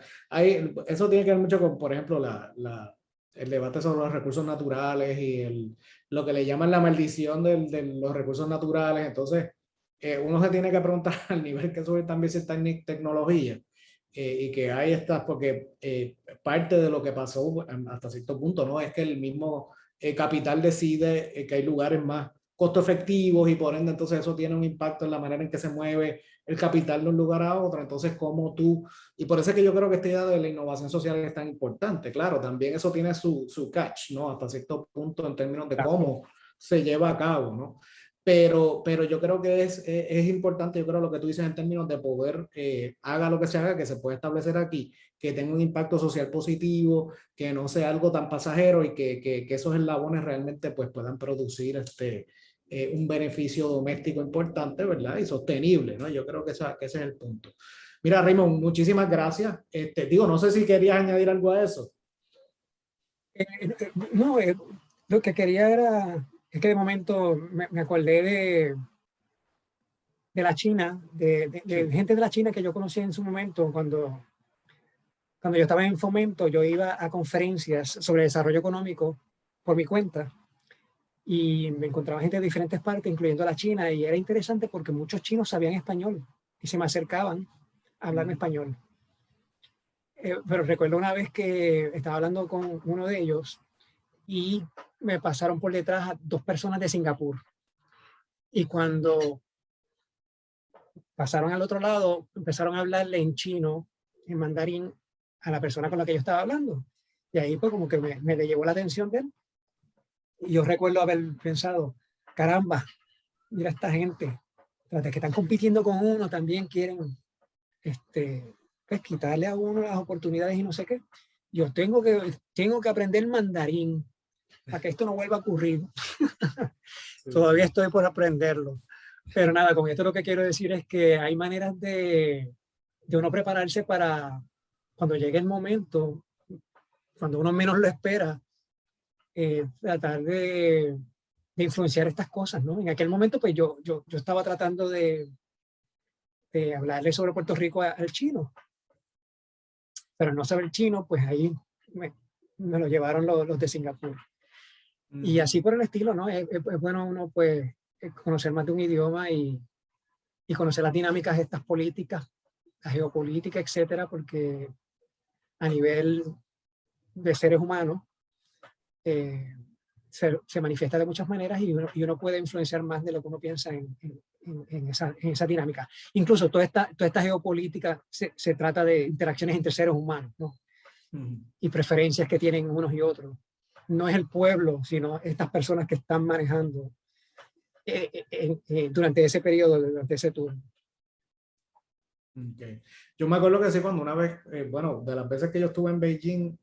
eso tiene que ver mucho con, por ejemplo, el debate sobre los recursos naturales y lo que le llaman la maldición de los recursos naturales. Entonces, uno se tiene que preguntar al nivel que sube también si está en tecnología y que hay estas, porque parte de lo que pasó hasta cierto punto, ¿no? Es que el mismo capital decide que hay lugares más costo efectivos y por ende entonces eso tiene un impacto en la manera en que se mueve el capital de un lugar a otro. Entonces, como tú, y por eso es que yo creo que esta idea de la innovación social es tan importante. Claro, también eso tiene su catch, ¿no? Hasta cierto punto en términos de cómo se lleva a cabo, ¿no? Pero yo creo que es importante, yo creo lo que tú dices en términos de poder, haga lo que se haga, que se puede establecer aquí, que tenga un impacto social positivo, que no sea algo tan pasajero y que esos eslabones realmente pues puedan producir un beneficio doméstico importante, ¿verdad? Y sostenible, ¿no? Yo creo que ese es el punto. Mira, Raymond, muchísimas gracias. Digo, no sé si querías añadir algo a eso. No, lo que quería era, es que de momento me acordé de la China, de Sí. gente de la China que yo conocí en su momento cuando yo estaba en Fomento. Yo iba a conferencias sobre desarrollo económico por mi cuenta y me encontraba gente de diferentes partes, incluyendo la China, y era interesante porque muchos chinos sabían español y se me acercaban a hablarme español. Pero recuerdo una vez que estaba hablando con uno de ellos y me pasaron por detrás a dos personas de Singapur. Y cuando pasaron al otro lado, empezaron a hablarle en chino, en mandarín, a la persona con la que yo estaba hablando. Y ahí pues como que me le llevó la atención de él. Y yo recuerdo haber pensado, caramba, mira esta gente, tras de que están compitiendo con uno, también quieren pues, quitarle a uno las oportunidades y no sé qué. Yo tengo que aprender mandarín para que esto no vuelva a ocurrir. Sí, todavía estoy por aprenderlo. Pero nada, con esto lo que quiero decir es que hay maneras de uno prepararse para cuando llegue el momento, cuando uno menos lo espera, tratar de influenciar estas cosas, ¿no? En aquel momento, pues yo estaba tratando de hablarle sobre Puerto Rico al chino, pero no saber chino, pues ahí me lo llevaron los de Singapur. Y así por el estilo, ¿no? Es bueno uno, pues, conocer más de un idioma y conocer las dinámicas de estas políticas, la geopolítica, etcétera, porque a nivel de seres humanos se manifiesta de muchas maneras y uno puede influenciar más de lo que uno piensa en esa dinámica. Incluso toda esta geopolítica se trata de interacciones entre seres humanos, ¿no? Y preferencias que tienen unos y otros. No es el pueblo, sino estas personas que están manejando durante ese periodo, durante ese turno. Okay. Yo me acuerdo que sí, cuando una vez, bueno, de las veces que yo estuve en Beijing,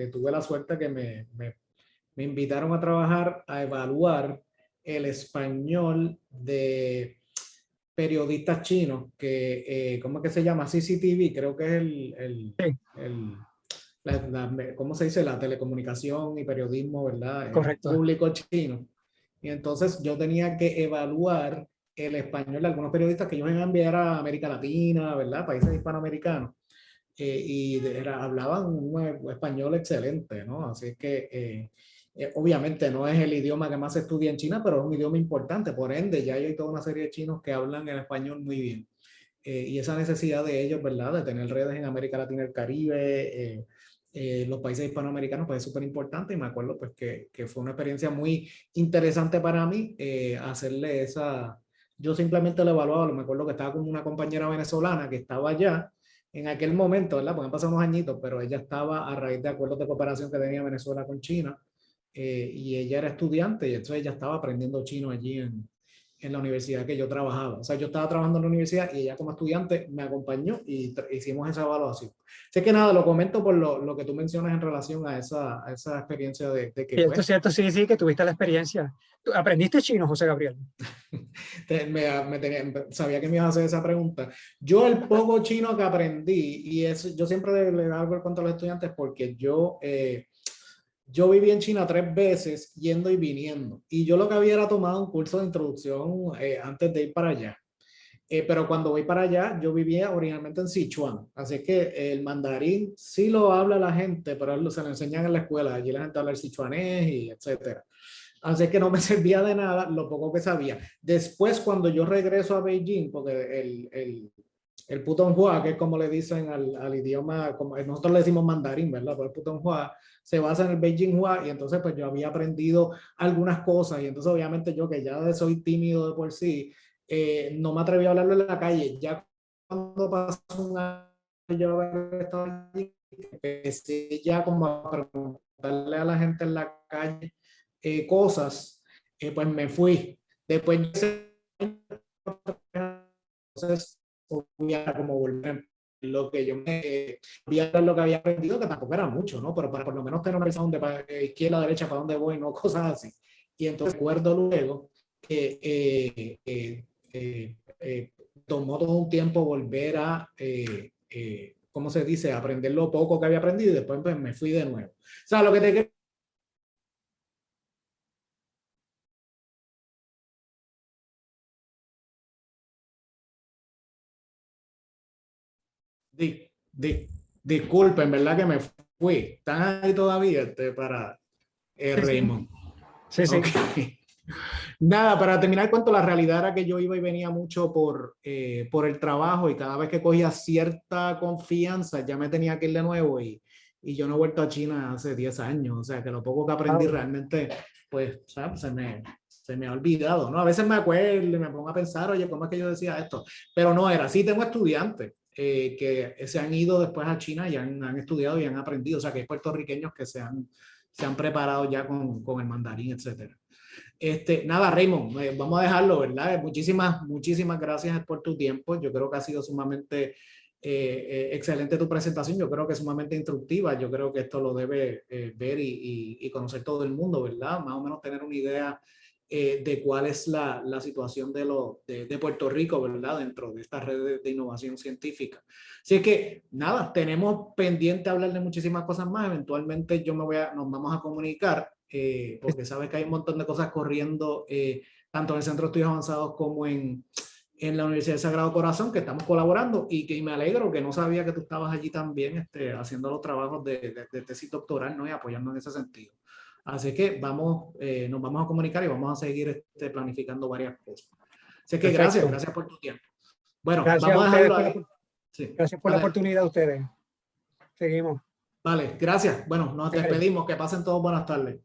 tuve la suerte que me invitaron a trabajar a evaluar el español de periodistas chinos, que, ¿cómo es que se llama? CCTV, creo que es ¿cómo se dice? La telecomunicación y periodismo, ¿verdad? Correcto. Público chino. Y entonces yo tenía que evaluar el español de algunos periodistas que ellos iban a enviar a América Latina, ¿verdad? Países hispanoamericanos. hablaban un español excelente, ¿no? Así es que obviamente no es el idioma que más se estudia en China, pero es un idioma importante. Por ende, ya hay toda una serie de chinos que hablan el español muy bien. Y esa necesidad de ellos, ¿verdad? De tener redes en América Latina y el Caribe, los países hispanoamericanos, pues es súper importante. Y me acuerdo pues que fue una experiencia muy interesante para mí hacerle esa... Yo simplemente lo evaluaba, me acuerdo que estaba con una compañera venezolana que estaba allá en aquel momento, ¿verdad? Porque han pasado unos añitos, pero ella estaba a raíz de acuerdos de cooperación que tenía Venezuela con China, y ella era estudiante y entonces ella estaba aprendiendo chino allí en la universidad que yo trabajaba. O sea, yo estaba trabajando en la universidad y ella como estudiante me acompañó y hicimos esa evaluación. Así que nada, lo comento por lo que tú mencionas en relación a esa experiencia de que pues, Cierto, sí, sí, que tuviste la experiencia. ¿Tú aprendiste chino, José Gabriel? sabía que me ibas a hacer esa pregunta. Yo el poco chino que aprendí, y eso, yo siempre le hago el cuento a los estudiantes porque yo viví en China 3 veces yendo y viniendo. Y yo lo que había era tomado un curso de introducción antes de ir para allá. Pero cuando voy para allá, yo vivía originalmente en Sichuan. Así que el mandarín sí lo habla la gente, pero se lo enseñan en la escuela. Allí la gente habla el sichuanés y etcétera. Así que no me servía de nada lo poco que sabía. Después, cuando yo regreso a Beijing, porque el Putonghua, que es como le dicen al idioma, como nosotros le decimos mandarín, ¿verdad? Pero el Putonghua se basa en el Beijinghua y entonces pues yo había aprendido algunas cosas y entonces obviamente yo que ya soy tímido de por sí, no me atreví a hablarlo en la calle. Ya cuando pasó un año yo haber estado allí, empecé ya como a preguntarle a la gente en la calle cosas, pues me fui. Después, entonces, como volver lo que yo me lo que había aprendido, que tampoco era mucho, ¿no? Pero para por lo menos tener una visión de izquierda, derecha, para dónde voy, no cosas así. Y entonces recuerdo luego que tomó todo un tiempo volver a, ¿cómo se dice?, aprender lo poco que había aprendido y después pues, me fui de nuevo. O sea, lo que te Di, di, disculpen, ¿verdad que me fui? ¿Están ahí todavía para Sí, sí, Raymond? sí, Ok. sí. Nada, para terminar el cuento, la realidad era que yo iba y venía mucho por el trabajo y cada vez que cogía cierta confianza ya me tenía que ir de nuevo y yo no he vuelto a China hace 10 años, o sea que lo poco que aprendí Wow. realmente, pues, ¿sabes? Se me ha olvidado, ¿no? A veces me acuerdo y me pongo a pensar, oye, ¿cómo es que yo decía esto? Pero no era así, tengo estudiantes que se han ido después a China y han estudiado y han aprendido, o sea que hay puertorriqueños que se han preparado ya con el mandarín, etcétera. Nada, Raymond, vamos a dejarlo, ¿verdad? Muchísimas gracias por tu tiempo. Yo creo que ha sido sumamente excelente tu presentación. Yo creo que es sumamente instructiva. Yo creo que esto lo debe ver y conocer todo el mundo, ¿verdad? Más o menos tener una idea de cuál es la situación de Puerto Rico, ¿verdad? Dentro de esta red de innovación científica. Así que, nada, tenemos pendiente hablar de muchísimas cosas más. Eventualmente nos vamos a comunicar porque sabes que hay un montón de cosas corriendo, tanto en el Centro de Estudios Avanzados como en la Universidad del Sagrado Corazón, que estamos colaborando y que me alegro que no sabía que tú estabas allí también haciendo los trabajos de tesis doctoral, ¿no? Y apoyando en ese sentido. Así que nos vamos a comunicar y vamos a seguir planificando varias cosas. Así que Perfecto. gracias por tu tiempo. Bueno, Gracias a vamos a ustedes dejarlo ahí. Sí, gracias por la oportunidad a ustedes. Seguimos. vale, gracias. Bueno, nos Dale. despedimos. Que pasen todos buenas tardes.